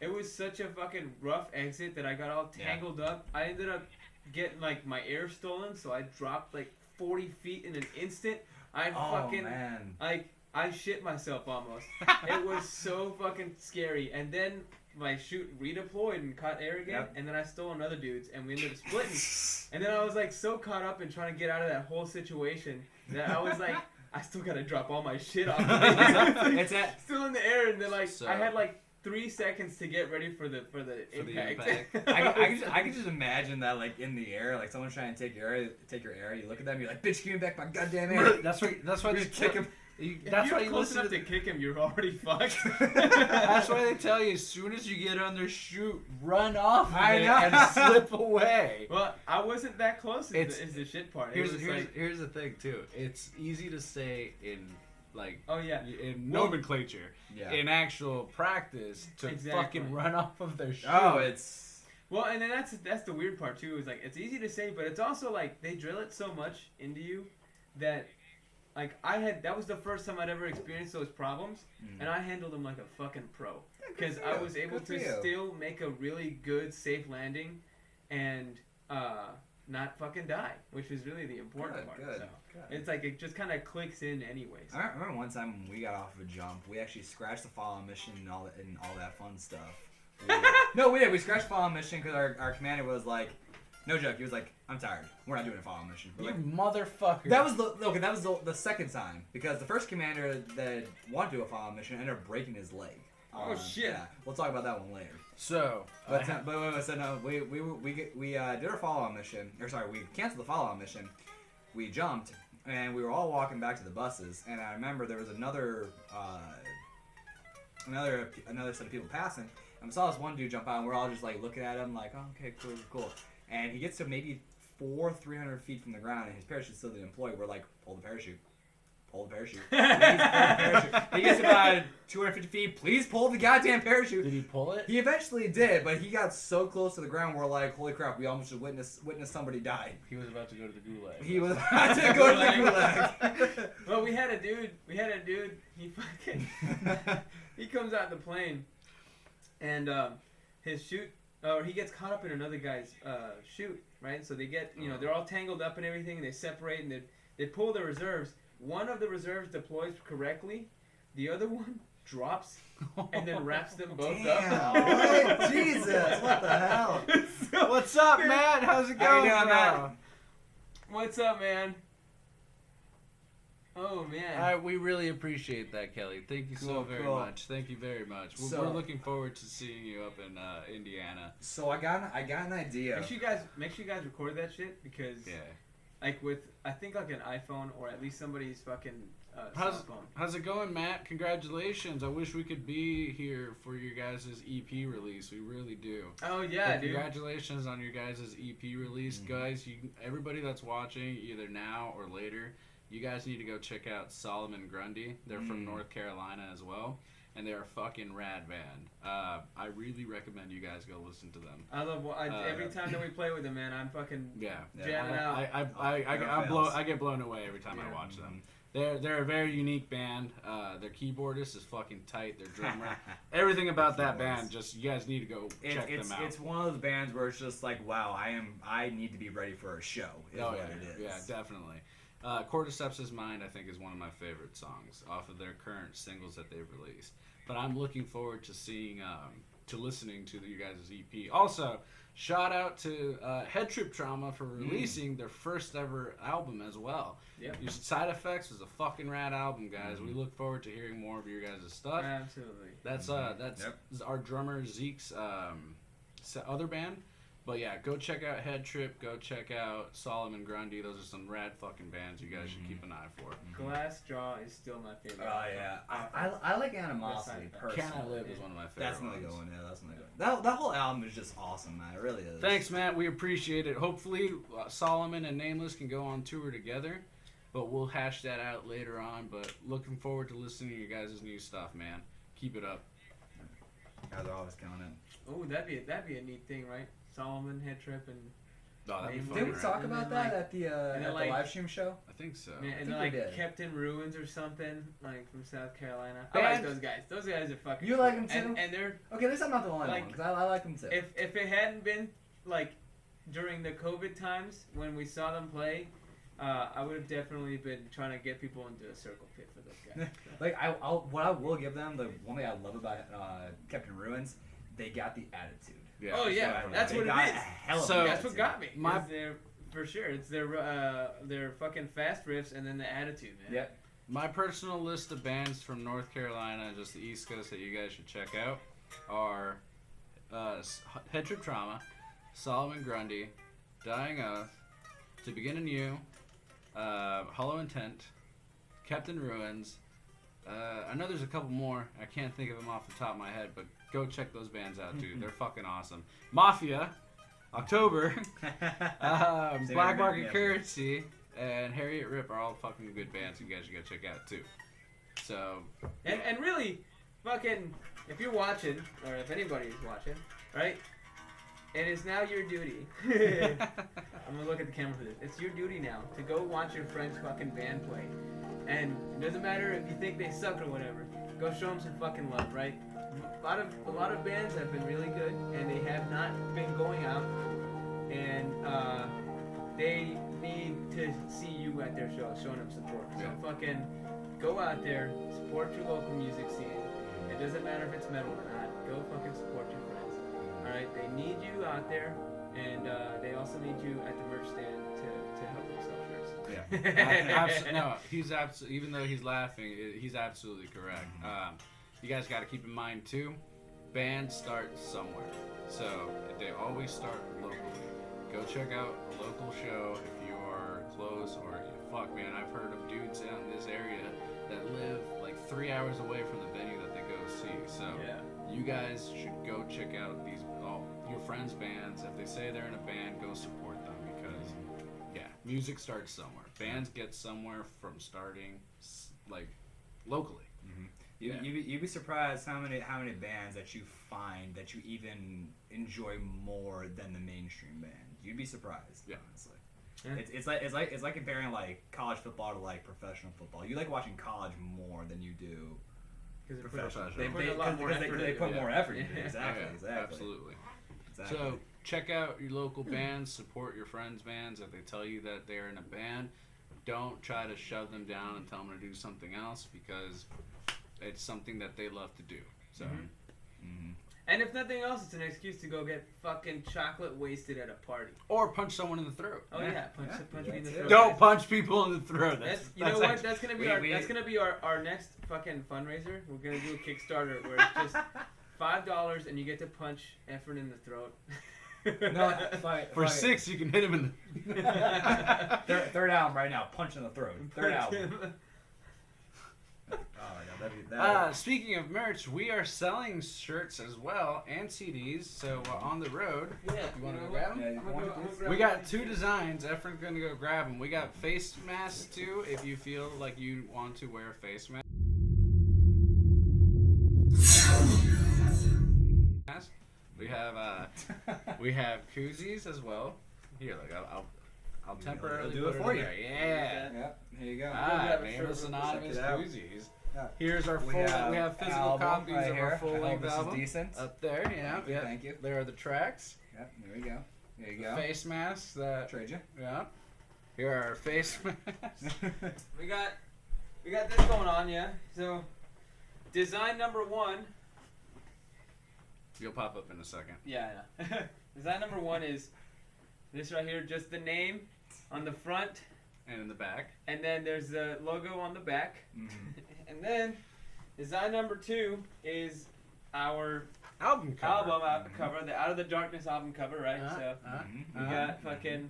it was such a fucking rough exit that I got all tangled up. I ended up getting like my air stolen, so I dropped like 40 feet in an instant. I fucking man. like I shit myself almost. It was so fucking scary. And then my chute redeployed and caught air again, Yep. and then I stole another dude's, and we ended up splitting. And then I was like so caught up in trying to get out of that whole situation that I was like, I still gotta drop all my shit off. It's at still in the air, and then like So- I had like 3 seconds to get ready for the impact. I can just imagine that like in the air, like someone's trying to take your air. You look at them, you're like, "Bitch, give me back my goddamn air." That's why they Just kick him. If That's you're why you close listen enough to. to kick him, you're already fucked. That's why they tell you as soon as you get on their chute, run off of I it know. and slip away. Well, I wasn't that close. It's- Is the shit part. It was like, Here's the thing too. It's easy to say in like oh yeah. in Well- nomenclature. Yeah. In actual practice, to Exactly. fucking run off of their chute. Oh, it's Well, and then that's the weird part too. Is like it's easy to say, but it's also like they drill it so much into you that like that was the first time I'd ever experienced those problems, and I handled them like a fucking pro because I was able Good for to you. still make a really good safe landing, and not fucking die, which is really the important part. Good. So it's like it just kind of clicks in anyways. I remember one time when we got off of a jump, we actually scratched the follow mission and all that fun stuff. We did. We scratched the follow mission because our commander was like, no joke. He was like, "I'm tired. We're not doing a follow mission." We're You like, motherfucker. that was the second time because the first commander that wanted to do a follow mission ended up breaking his leg. Oh, shit. Yeah, we'll talk about that one later. So, But so no, we did our follow-on mission. Or sorry, we canceled the follow-on mission. We jumped, and we were all walking back to the buses. And I remember there was another set of people passing, and we saw this one dude jump out, and we're all just like looking at him, like, oh, okay, cool. And he gets to maybe 300 feet from the ground, and his parachute's still deployed. We're like, pull the parachute. Pull the parachute. Please pull the parachute. He gets about 250 feet. Please pull the goddamn parachute. Did he pull it? He eventually did, but he got so close to the ground, we're like, holy crap, we almost just witnessed somebody die. He was about to go to the gulag. He was about to go to the gulag. Well, we had a dude. He fucking. He comes out in the plane, and his chute, or he gets caught up in another guy's chute, right? So they get, they're all tangled up and everything, and they separate, and they pull the reserves. One of the reserves deploys correctly, the other one drops, and then wraps them both up. What? Jesus, what the hell? What's up, Matt? How's it How going, you doing, Matt? What's up, man? Oh, man. we really appreciate that, Kelly. Thank you so very much. Thank you very much. We're looking forward to seeing you up in Indiana. So I got an idea. Make sure you guys record that shit, because like with, I think like an iPhone or at least somebody's fucking cell phone. How's it going, Matt? Congratulations. I wish we could be here for your guys' EP release. We really do. Oh, yeah, dude. Congratulations on your guys' EP release. Guys, everybody that's watching, either now or later, you guys need to go check out Solomon Grundy. They're from North Carolina as well. And they're a fucking rad band. I really recommend you guys go listen to them. I love every time that we play with them, man. I'm fucking jamming out. I get blown away every time I watch them. They're a very unique band. Their keyboardist is fucking tight. Their drummer, everything about that band. Just you guys need to go check them out. It's one of those bands where it's just like, wow, I need to be ready for a show. Is what it is. Yeah, definitely. Cordyceps's Mind, I think, is one of my favorite songs off of their current singles that they've released. But I'm looking forward to listening to you guys' EP. Also, shout out to Head Trip Trauma for releasing their first ever album as well. Yep. Side Effects was a fucking rad album, guys. We look forward to hearing more of your guys' stuff. Absolutely. That's our drummer Zeke's other band. But yeah, go check out Head Trip. Go check out Solomon Grundy. Those are some rad fucking bands you guys should keep an eye for. Glassjaw is still my favorite. Oh yeah, I like Animosity personally. Can I Live is one of my favorite. That's another good one. Yeah, that's another good one. That whole album is just awesome, man. It really is. Thanks, Matt. We appreciate it. Hopefully, Solomon and Nameless can go on tour together. But we'll hash that out later on. But looking forward to listening to your guys' new stuff, man. Keep it up. Guys are always killing it. Oh, that'd be a neat thing, right? Solomon, Head Trip, and that'd be fun. Did we talk about that at the live stream show? I think so. Man, and I think like Kept in Ruins or something, like from South Carolina. Bands, I like those guys. Those guys are fucking. You like them too? And they're okay. At least I'm not the only one, because I like them too. If it hadn't been like during the COVID times when we saw them play, I would have definitely been trying to get people into a circle pit for those guys. Like what I will give them, the one thing I love about Kept in Ruins, they got the attitude. Yeah. Oh yeah, that's what it is. So that's what got me. For sure, it's their fucking fast riffs and then the attitude, man. Yep. My personal list of bands from North Carolina, just the East Coast, that you guys should check out are Head Trip Trauma, Solomon Grundy, Dying Oath, To Begin Anew, Hollow Intent, Kept in Ruins. I know there's a couple more. I can't think of them off the top of my head, but go check those bands out, dude. They're fucking awesome. Mafia, October, Black Market Currency, and Harriet Rip are all fucking good bands you guys should go check out, too. So... And really, fucking, if you're watching, or if anybody's watching, right? It is now your duty. I'm gonna look at the camera for this. It's your duty now to go watch your friend's fucking band play. And it doesn't matter if you think they suck or whatever. Go show them some fucking love, right? A lot of bands have been really good, and they have not been going out. And they need to see you at their shows, showing them support. So fucking go out there, support your local music scene. It doesn't matter if it's metal or not. Go fucking support your friends. Alright, they need you out there, and they also need you at the merch stand to help them sell shirts. Yeah. No, he's even though he's laughing, he's absolutely correct. you guys got to keep in mind too, bands start somewhere. So they always start locally. Go check out a local show if you are close, or fuck man, I've heard of dudes out in this area that live like 3 hours away from the venue that they go see. So you guys should go check out all your friends' bands. If they say they're in a band, go support them, because music starts somewhere. Bands get somewhere from starting like locally. You'd be surprised how many bands that you find that you even enjoy more than the mainstream band. You'd be surprised, honestly. Yeah. It's like comparing like college football to like professional football. You like watching college more than you do professional. They put more effort into it. Exactly. Absolutely. So check out your local bands, support your friends' bands. If they tell you that they're in a band, don't try to shove them down and tell them to do something else, because it's something that they love to do. So, and if nothing else, it's an excuse to go get fucking chocolate wasted at a party, or punch someone in the throat. Oh punch me in the throat. Don't punch people in the throat. That's gonna be our next fucking fundraiser. We're gonna do a Kickstarter where it's just $5 and you get to punch Efren in the throat. For $6 you can hit him in the third album right now, punch in the throat. Third album. Oh my god, speaking of merch, we are selling shirts as well and CDs. So on the road, you want to go grab them? We got 2 designs. Efren's gonna go grab them. We got face masks too, if you feel like you want to wear a face mask. We have koozies as well. Here, like I'll temporarily do it for you. Yeah. Yep. Here you go. Nameless Anonymous koozies. Here's our full. We have physical copies of our full-length album. Decent. Up there, Thank you. There are the tracks. Yep. There we go. There you go. Face masks that trade you. Yeah. Here are our face masks. We got this going on, So, design number 1. You'll pop up in a second. Yeah. Design number 1 is this right here, just the name on the front. And in the back. And then there's the logo on the back. Mm-hmm. And then design number 2 is our album cover, the Out of the Darkness album cover, right? We got fucking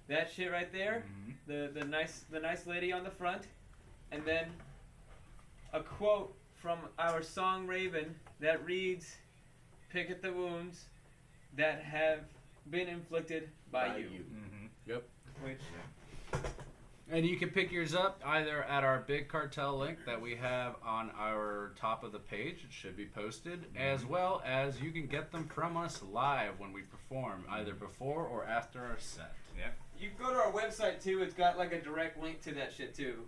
that shit right there. The nice lady on the front, and then a quote from our song Raven that reads, "Pick at the wounds that have been inflicted by you." Yep. Which. And you can pick yours up either at our Big Cartel link that we have on our top of the page. It should be posted. As well as you can get them from us live when we perform, either before or after our set. Yep. You can go to our website too. It's got like a direct link to that shit too.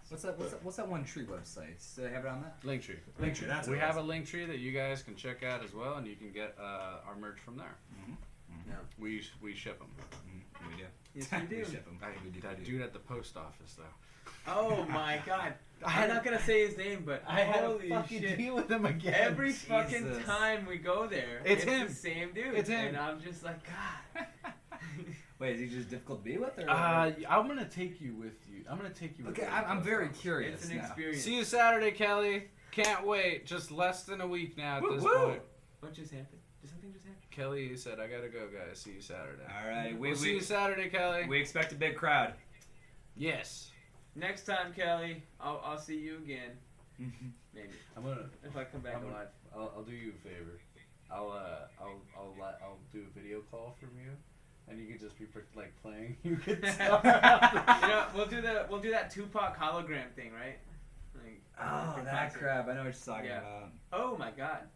What's that one tree website? Do they have it on that? Linktree. Linktree. That's we have a Linktree that you guys can check out as well, and you can get our merch from there. We ship them. We do. Yes, we do. We ship them. I do it at the post office though. Oh my god! I'm not gonna say his name, but I had holy to fucking shit. deal with him again. Every fucking time we go there, it's him. The same dude. It's him. And I'm just like, God. Wait, is he just difficult to be with? Or? I'm gonna take you with you. I'm gonna take you with Okay, I'm very curious. It's an experience. See you Saturday, Kelly. Can't wait. Just less than a week now at this point. What just happened? Did something just happen? Kelly said, I gotta go, guys. See you Saturday. All right. We'll see you Saturday, Kelly. We expect a big crowd. Yes. Next time, Kelly, I'll see you again. Maybe. If I come back alive. I'll do you a favor. I'll do a video call from you, and you can just be like playing. You can we'll do that Tupac hologram thing, right? Like, that crap! I know what you're talking about. Oh my god!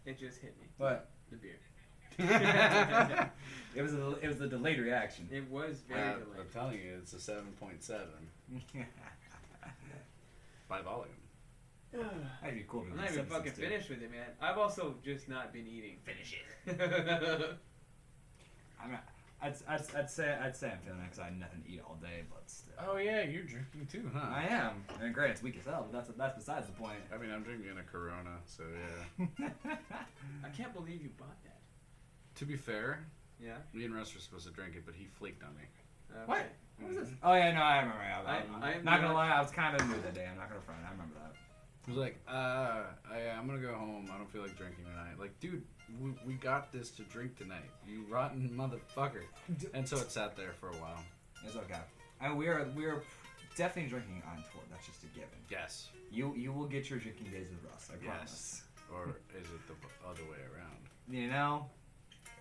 It just hit me. What? The beer. It was the delayed reaction. It was very delayed. I'm telling you, it's a 7.7 by volume. That'd be cool. I'm not even fucking finished with it, man. I've also just not been eating. Finish it. I'd say I'm feeling it because I had nothing to eat all day, but still. Oh yeah, you're drinking too, huh? I am. And granted, it's weak as hell, but that's besides the point. I mean, I'm drinking a Corona, so yeah. I can't believe you bought that. To be fair, me and Russ were supposed to drink it, but he flaked on me. Okay. What? What was this? Oh yeah, no, I remember. I'm not gonna lie, I was kind of in the mood that day. I'm not gonna front. I remember that. He was like, I'm gonna go home. I don't feel like drinking tonight. Like, dude, we got this to drink tonight. You rotten motherfucker. And so it sat there for a while. It's okay. And we are definitely drinking on tour. That's just a given. Yes. You will get your drinking days with Russ. I promise. Or is it the other way around? You know,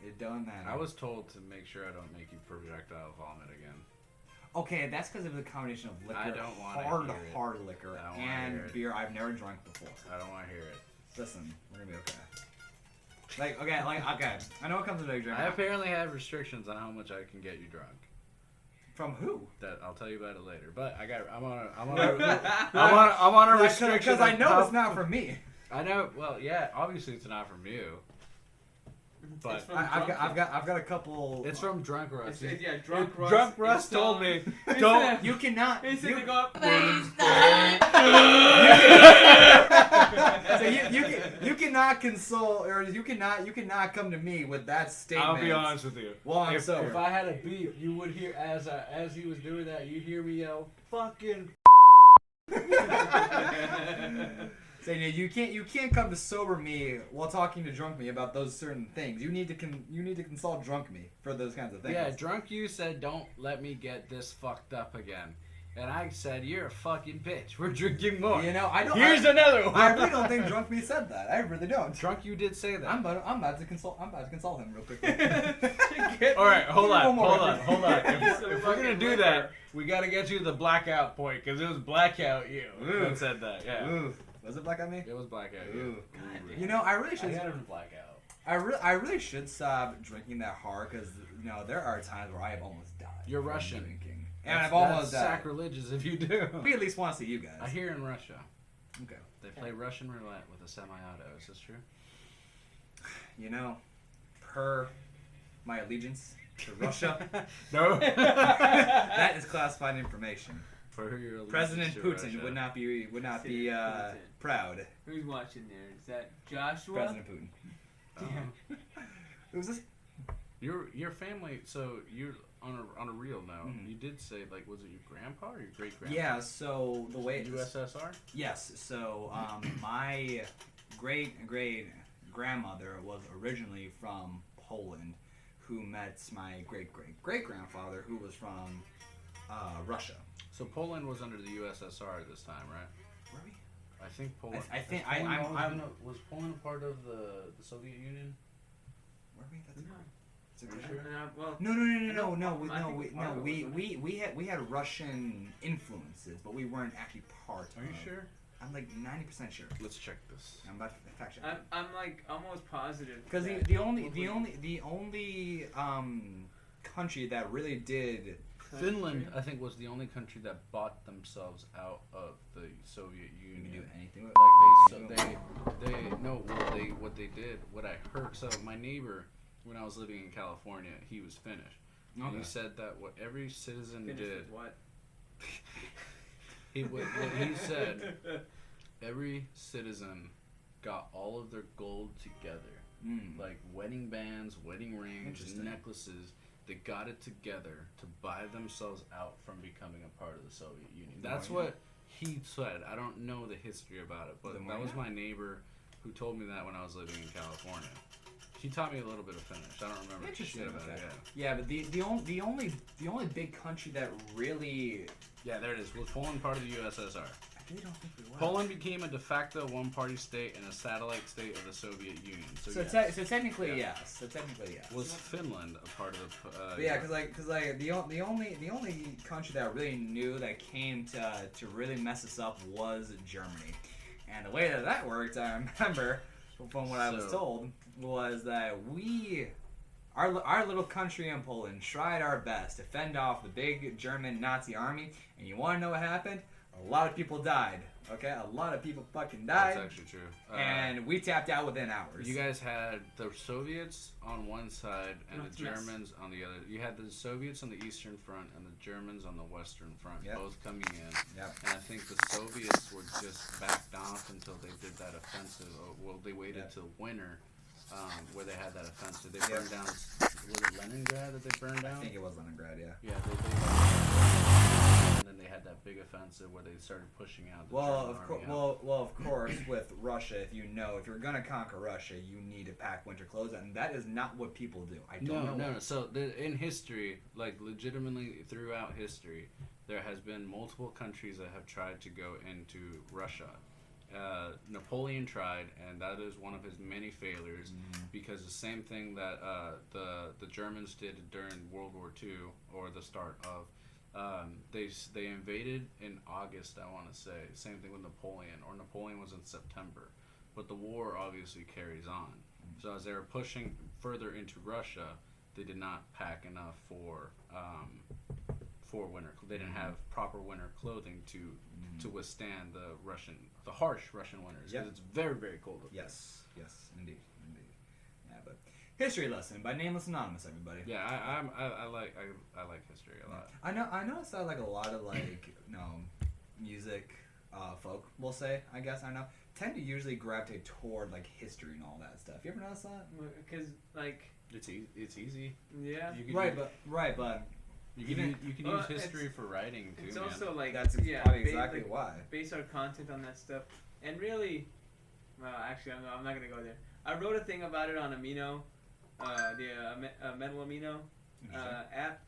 it don't matter. I was told to make sure I don't make you projectile vomit again. Okay, that's because of the combination of liquor, I don't want to hear it. hard liquor, I don't wanna and hear it. beer I've never drunk before. I don't want to hear it. Listen, we're gonna be okay. Okay. I know it comes with a drink. I apparently have restrictions on how much I can get you drunk. From who? That I'll tell you about it later. But I'm on a restriction Because I of know how- it's not from me. I know. Well, yeah. Obviously, it's not from you. But from I've drunk got a couple. it's from Drunk Russ. Drunk Russ. Drunk Russ is told song. me, He don't. said- You cannot. He said You, to go up. so you cannot console, or you cannot come to me with that statement. I'll be honest with you. Well, I'm If sober. I had a beat, you would hear as he was doing that, you'd hear me yell, "Fucking." So you can't come to sober me while talking to drunk me about those certain things. You need to consult drunk me for those kinds of things. Yeah, drunk you said, "Don't let me get this fucked up again," and I said, "You're a fucking bitch. We're drinking more." You know, I don't. Here's another one. I really don't think drunk me said that. I really don't. Drunk you did say that. I'm about to consult him real quickly. All right, hold on. It's If we're gonna do that, we gotta get you to the blackout point because it was blackout you that said that. Yeah, Ooh. Was it black on me? it was blackout you. Ooh. Ooh. You know, I really I should. got it in blackout. I really should stop drinking that hard because there are times where I have almost died. You're from Russian. drinking. And That's- I've almost that's died. sacrilegious if you do. We at least want to see you guys. I hear in Russia Okay. they play Russian roulette with a semi-auto. Is this true? You know, per my allegiance to Russia, No. that is classified information. For your allegiance President to Putin Russia. would not be President Putin. proud. Who's watching there? Is that Joshua? President Putin. Who's this? Your family. So you're on a real note. Mhm. You did say was it your grandpa or your great grandpa? Yeah. So the way USSR. Yes. So my great grandmother was originally from Poland, who met my great grandfather, who was from Russia. So Poland was under the USSR at this time, right? Were we? I think Poland. I think was Poland I'm- always I'm- was Poland a part of the Soviet Union? Were we? That's No. Is it Are you Russia? sure? Well, No, I think part of it was we had Russian influences, but we weren't actually part. Are you of- sure? I'm like 90% sure. Let's check this. I'm about to fact check. I'm like almost positive. Because that the only country that really did. Finland, I think, was the only country that bought themselves out of the Soviet You Union. can do anything with What they did, what I heard. So my neighbor, when I was living in California, he was Finnish. And Okay. he said that what every citizen finished did, with what? what he said, every citizen got all of their gold together, like wedding bands, wedding rings, Interesting. necklaces. They got it together to buy themselves out from becoming a part of the Soviet Union. That's what he said. I don't know the history about it, but that was my neighbor who told me that when I was living in California. He taught me a little bit of Finnish. I don't remember Interesting. shit about Okay. it. Yeah, but the only big country that really Yeah, there it is. Was Poland part of the USSR? I really don't think we were. Poland became a de facto one-party state and a satellite state of the Soviet Union. So, So, yes. so technically Yeah. yes. So technically yes. Was Finland a part of the? But yeah, because the only country that I really knew that came to really mess us up was Germany, and the way that worked, I remember from what I was So- told was that our little country in Poland tried our best to fend off the big German Nazi army, and you want to know what happened? A lot of people died. Okay, a lot of people fucking died. That's actually true. And we tapped out within hours. You guys had the Soviets on one side and No, the yes. Germans on the other. You had the Soviets on the eastern front and the Germans on the western front, Yep. both coming in. Yep. And I think the Soviets were just backed off until they did that offensive. Well, they waited Yep. till winter, where they had that offensive. They Yep. burned down. Was it Leningrad that they burned down? I think it was Leningrad, yeah. Yeah, they and then they had that big offensive where they started pushing out the Well, German of course. army out. Well, of course, with Russia, if you're gonna conquer Russia, you need to pack winter clothes, and that is not what people do. I don't know. No. So in history, like legitimately throughout history, there has been multiple countries that have tried to go into Russia. Napoleon tried, and that is one of his many failures, because the same thing that the Germans did during World War II, or the start of, they invaded in August, I want to say. Same thing with Napoleon, or Napoleon was in September, but the war obviously carries on. So as they were pushing further into Russia, they did not pack enough for winter. They didn't have proper winter clothing to withstand the harsh Russian winters, because it's very, very cold up there. Yes, indeed. Yeah, but history lesson by Nameless Anonymous, everybody. Yeah, I like history a lot. I noticed that like a lot of like music, folk, we'll say, I guess, I know, tend to usually gravitate toward like history and all that stuff. You ever notice that? Because like It's easy. yeah, You could But you can use history for writing too, it's man. also like that's probably exactly why. Base our content on that stuff, and really, well, actually, I'm not gonna go there. I wrote a thing about it on Amino, the Metal Amino app,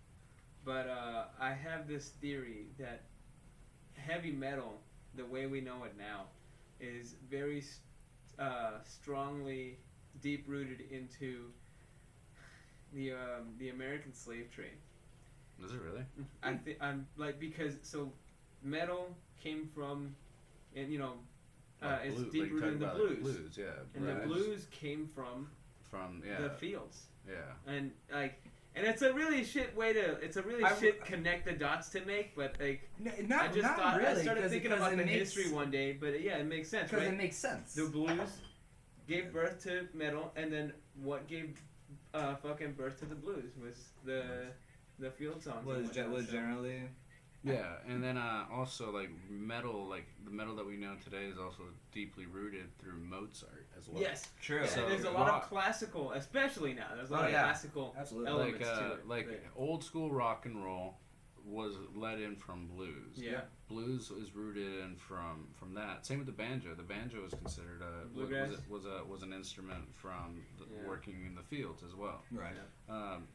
but I have this theory that heavy metal, the way we know it now, is very strongly deep-rooted into the American slave trade. Is it really? I'm like, because so metal came from, and it's deep rooted in the blues. Yeah. And the blues came from the fields. Yeah. And like, and it's a really shit way to, it's a really shit connect the dots to make, but like, I started thinking about the history one day, but yeah, it makes sense, right? Because it makes sense. The blues gave birth to metal, and then what gave fucking birth to the blues was the field songs. Was generally. Yeah, and then also like metal, like the metal that we know today is also deeply rooted through Mozart as well. Yes, True. So there's a lot of classical, especially now. There's a lot of classical elements to it. Like old school rock and roll was led in from blues. Yeah. Blues is rooted in from that. Same with the banjo. The banjo is considered was an instrument from working in the fields as well. Right.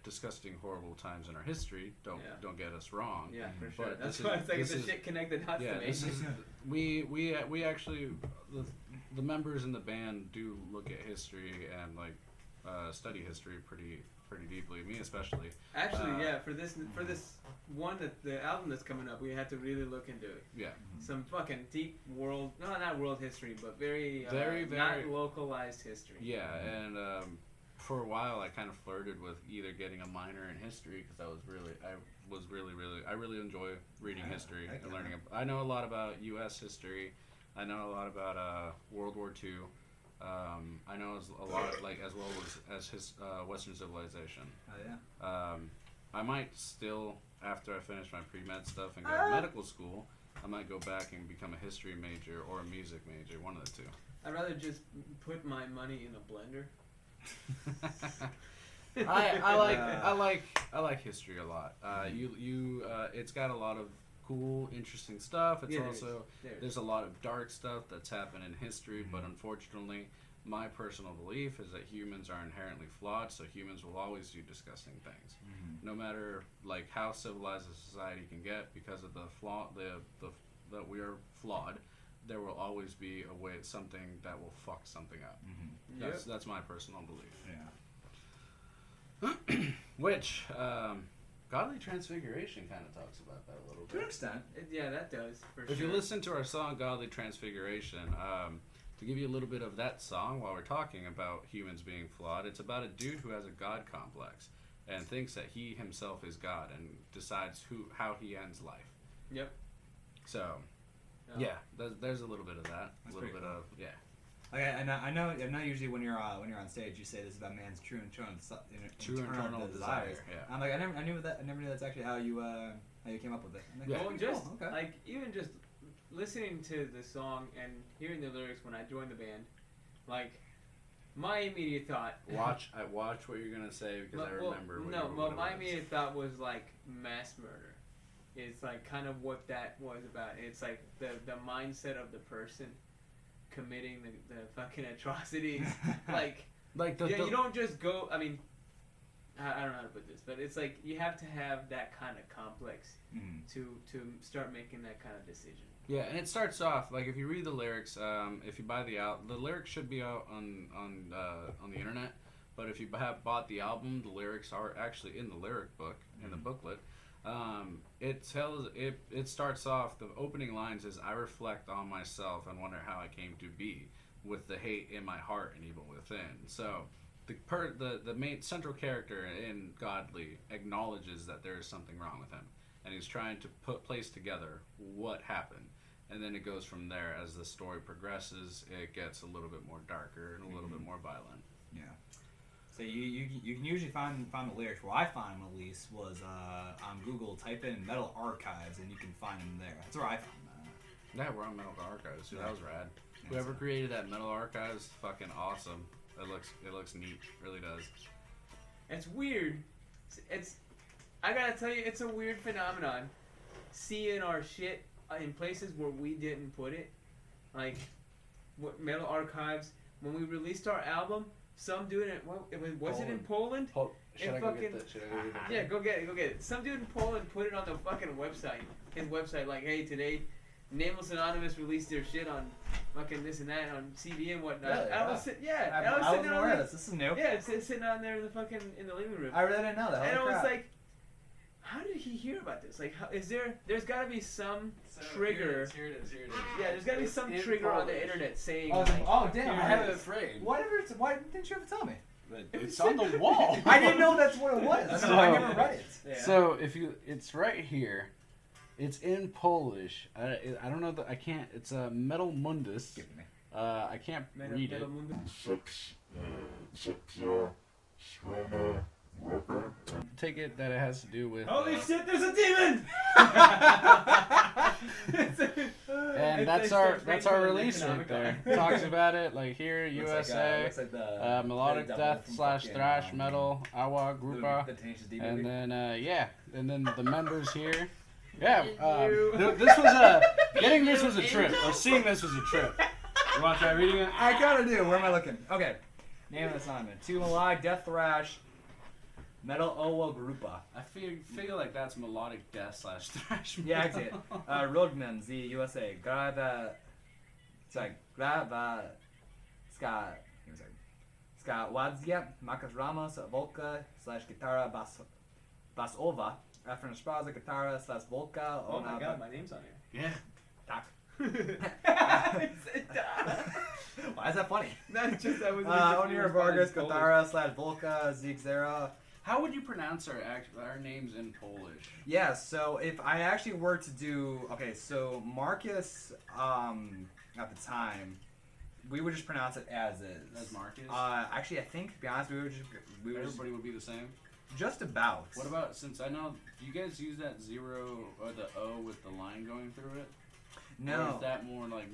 Disgusting, horrible times in our history. Don't get us wrong. Yeah, for sure. But That's why it's like it's a shit connected dots to me. This is we actually the members in the band do look at history and like study history pretty deeply. Me especially. Actually, for this one, the album that's coming up, we had to really look into it. Yeah. Some fucking deep not world history, but very not localized history. Yeah, and for a while I kind of flirted with either getting a minor in history, because I really enjoy reading history and learning. I know a lot about U.S. history. I know a lot about World War II. I know a lot, like, as well as his Western civilization. Oh yeah. I might still, after I finish my pre-med stuff and go to medical school, I might go back and become a history major or a music major, one of the two. I'd rather just put my money in a blender. I like history a lot. It's got a lot of cool, interesting stuff. It's there's a lot of dark stuff that's happened in history, but unfortunately, my personal belief is that humans are inherently flawed, so humans will always do disgusting things. No matter like how civilized a society can get, because of the flaw, that we are flawed, there will always be something that will fuck something up. That's my personal belief. Yeah. Which Godly Transfiguration kind of talks about that a little bit. To an extent. Yeah, that does, for sure. If you listen to our song Godly Transfiguration, to give you a little bit of that song while we're talking about humans being flawed, it's about a dude who has a God complex and thinks that he himself is God and decides how he ends life. Yep. So, yeah, there's a little bit of that. That's a little bit cool. of, yeah. Okay, and I know usually when you're on stage you say this is about man's true internal desires. Yeah. I'm like I never knew that's actually how you came up with it. I'm like, Well, just like even just listening to the song and hearing the lyrics when I joined the band, like my immediate thought. Watch what you're gonna say, because I remember. My immediate thought was like mass murder. is like kind of what that was about. It's like the mindset of the person committing the fucking atrocities. like you don't just go. I mean, I don't know how to put this, but it's like you have to have that kind of complex to start making that kind of decision. Yeah, and it starts off like if you read the lyrics, if you buy the lyrics should be out on the internet. But if you have bought the album, the lyrics are actually in the lyric book, in the booklet. It starts off, the opening lines is, I reflect on myself and wonder how I came to be, with the hate in my heart and evil within. So the main central character in Godly acknowledges that there is something wrong with him, and he's trying to place together what happened. And then it goes from there. As the story progresses, it gets a little bit more darker and a little bit more violent. Yeah. So you can usually find the lyrics. Where I find them, at least, was on Google. Type in Metal Archives, and you can find them there. That's where I found that. Yeah, we're on Metal Archives. Dude, that was rad. Whoever created that Metal Archives, fucking awesome. It looks neat. Really does. It's weird. I gotta tell you, it's a weird phenomenon. Seeing our shit in places where we didn't put it, like what Metal Archives. When we released our album. Some dude was it in Poland? Should I go get it? Yeah, go get it. Some dude in Poland put it on the fucking website. His website, like, hey, today, Nameless Anonymous released their shit on fucking this and that on CD and whatnot. Really? I was sitting on aware there. of this is new. Yeah, it's sitting on there in the living room. I really didn't know that. And I was like, how did he hear about this? Like, there's got to be some trigger. Here it is. Yeah, there's got to be some trigger on the internet saying. Oh damn! I have it afraid. Why didn't you ever tell me? It's on the wall. I didn't know that's what it was. I never read it. Yeah. So it's right here. It's in Polish. I don't know that I can't. It's a Metal Mundus. Give me. I can't read it. Take it that it has to do with. Holy shit! There's a demon. And that's our release right there. Talks about it like here, USA, looks like the melodic devil death from / fucking, thrash metal, awa grupa, the Tenacious D and movie. then and then the members here. Yeah, You. this was a getting this was a trip, or seeing this was a trip. You want to try reading it? I gotta do. Where am I looking? Okay. Nameless Anonymous. 2 melodic death thrash. Metal Owa Grupa. I feel like that's melodic death / thrash metal. Yeah, I see it. Rodman, the USA. Grava. Ska Wadzia, Makas Ramos, Volka, /Guitarra Basova. After Spraza, Guitarra / Volka. Oh my god, my name's on here. Yeah. Tak. It's Why is that funny? Not just that was. Onir Vargas, Guitarra / Volka, Zigzera. How would you pronounce our names in Polish? Yeah, so if I actually were to do... Okay, so Marcus, at the time, we would just pronounce it as is. As Marcus? Actually, I think, to be honest, Everybody would be the same? just about. What about, since I know, do you guys use that 0 or the O with the line going through it? No. Or is that more like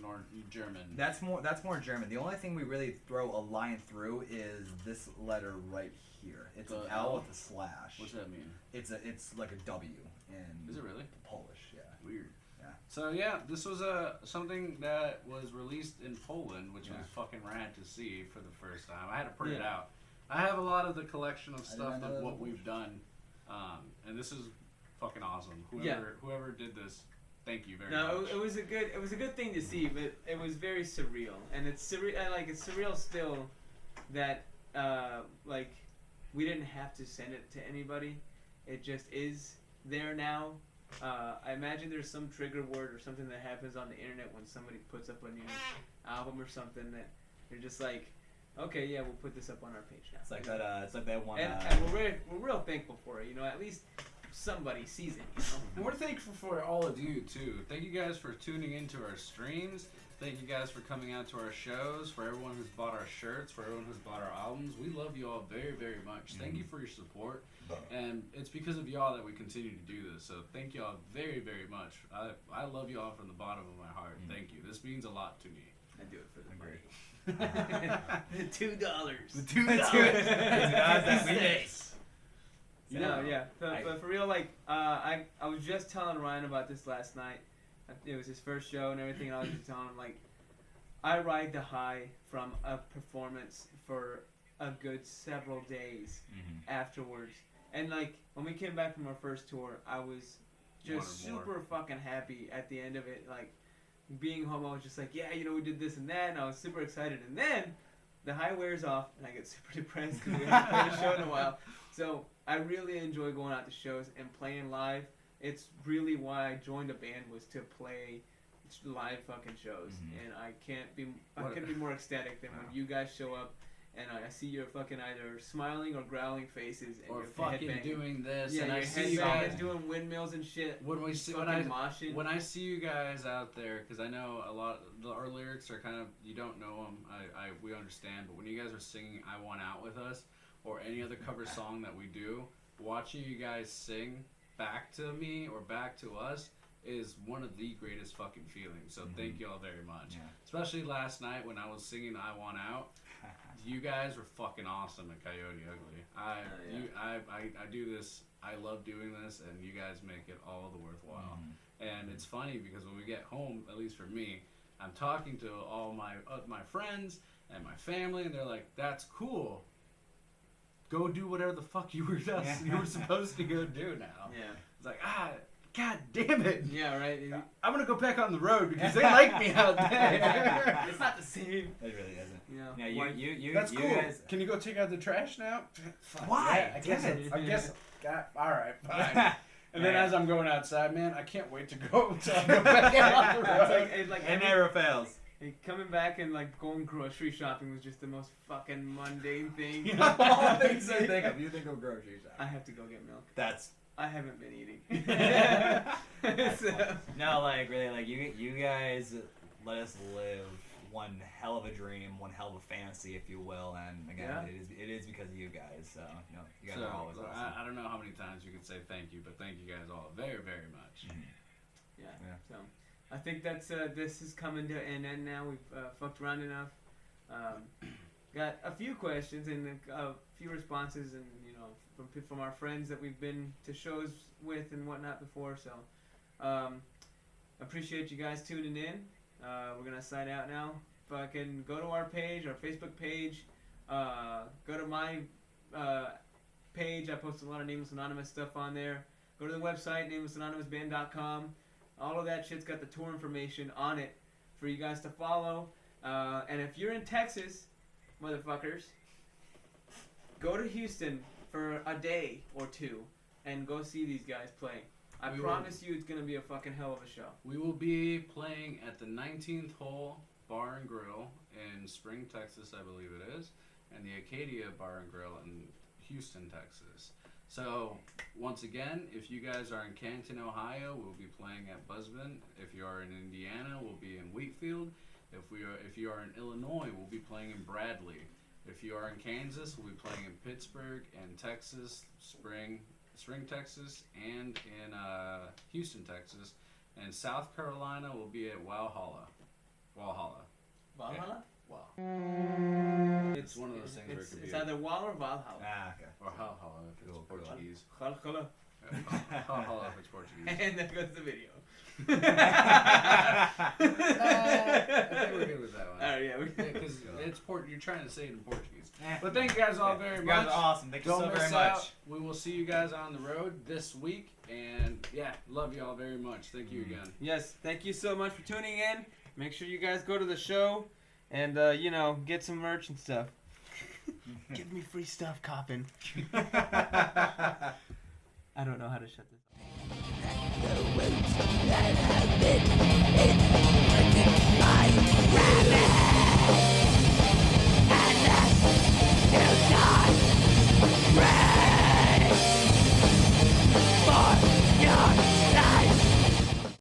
German? That's more German. The only thing we really throw a line through is this letter right here. It's an L with a slash. What's that mean? It's like a W in Is it really? Polish, yeah. Weird. Yeah. So yeah, this was something that was released in Poland, which was fucking rad to see for the first time. I had to print it out. I have a lot of the collection of stuff of what we've done, and this is fucking awesome. Whoever did this, thank you very much. No, it was a good thing to see, but it was very surreal, and it's surreal. It's surreal still that like we didn't have to send it to anybody. It just is there now. I imagine there's some trigger word or something that happens on the internet when somebody puts up a new album or something that you're just like, okay, yeah, we'll put this up on our page now. It's like that. It's like that one. And we're real thankful for it. You know, at least somebody sees it. You know? And we're thankful for all of you too. Thank you guys for tuning into our streams. Thank you guys for coming out to our shows. For everyone who's bought our shirts. For everyone who's bought our albums. We love you all very, very much. Thank you for your support. And it's because of y'all that we continue to do this. So thank y'all very, very much. I love y'all from the bottom of my heart. Thank you. This means a lot to me. I do it for the money. $2. The $2. That's we make. No, yeah. I- But for real, like, I was just telling Ryan about this last night. It was his first show and everything, and I was just telling him, like, I ride the high from a performance for a good several days afterwards. And, like, when we came back from our first tour, I was just Wanted more. super fucking happy at the end of it. Like, being home, I was just like, yeah, you know, we did this and that, and I was super excited. And then the high wears off, and I get super depressed because we haven't played a show in a while. So I really enjoy going out to shows and playing live. It's really why I joined a band, was to play live fucking shows. And I couldn't be more ecstatic than when you guys show up and I see your fucking either smiling or growling faces and Or you're fucking headbanging. doing this, Yeah, and I you're see you guys headbanging, doing windmills and shit. when we see Fucking moshing. when I see you guys out there, because I know a lot our lyrics are kind of, you don't know them. We understand, but when you guys are singing "I Want Out" with us or any other cover song that we do, watching you guys sing back to me or back to us is one of the greatest fucking feelings. So thank you all very much. Yeah. Especially last night when I was singing "I Want Out." You guys were fucking awesome at Coyote Ugly. I do this. I love doing this, and you guys make it all the worthwhile. And it's funny because when we get home, at least for me, I'm talking to all my friends and my family, and they're like, "That's cool. Go do whatever the fuck you were supposed to go do now." Yeah. It's like, God damn it. Yeah, right. I'm gonna go back on the road because they like me out there. It's not the same. It really isn't. You know, Yeah, like- you That's you cool. guys. Can you go take out the trash now? Fuck, Why? yeah, I guess. All right, fine. And then Yeah. as I'm going outside, man, I can't wait to go back out on the road. It's like It never fails. coming back and like going grocery shopping was just the most fucking mundane thing. All things I think of. You think of groceries. I have to go get milk. That's I haven't been eating. no, like really, like you guys let us live one hell of a dream, one hell of a fantasy, if you will. And again, Yeah. it is because of you guys. So you guys So, are always awesome. I don't know how many times you can say thank you, but thank you guys all very, very much. Yeah. Yeah. So I think that's this is coming to an end now. We've fucked around enough. Got a few questions and a few responses, and you know, from our friends that we've been to shows with and whatnot before. So appreciate you guys tuning in. We're gonna sign out now. Fucking go to our page, our Facebook page. Go to my page. I post a lot of Nameless Anonymous stuff on there. Go to the website, namelessanonymousband.com. All of that shit's got the tour information on it for you guys to follow. And if you're in Texas, motherfuckers, go to Houston for a day or two and go see these guys play. I promise you it's going to be a fucking hell of a show. We will be playing at the 19th Hole Bar and Grill in Spring, Texas, I believe it is, and the Acadia Bar and Grill in Houston, Texas. So, once again, if you guys are in Canton, Ohio, we'll be playing at Buzzbin. If you are in Indiana, we'll be in Wheatfield. If you are in Illinois, we'll be playing in Bradley. If you are in Kansas, we'll be playing in Pittsburgh and Texas, Spring, Texas, and in Houston, Texas. And South Carolina will be at Walhalla. Valhalla? Wow. It's one of those things where it could it's be either Wall or Valhalla. Okay. Or Valhalla if it's Cool. Portuguese. Valhalla. Valhalla if it's Portuguese. And there goes the video. I think we're good with that one. Alright, yeah. Because you're trying to say it in Portuguese. But thank you guys all very You much. guys are awesome. Thank you Don't so miss very out. much. We will see you guys on the road this week. And yeah, love you all very much. Thank you again. Yes, thank you so much for tuning in. Make sure you guys go to the show and, get some merch and stuff. Give me free stuff, Coppin. I don't know how to shut this.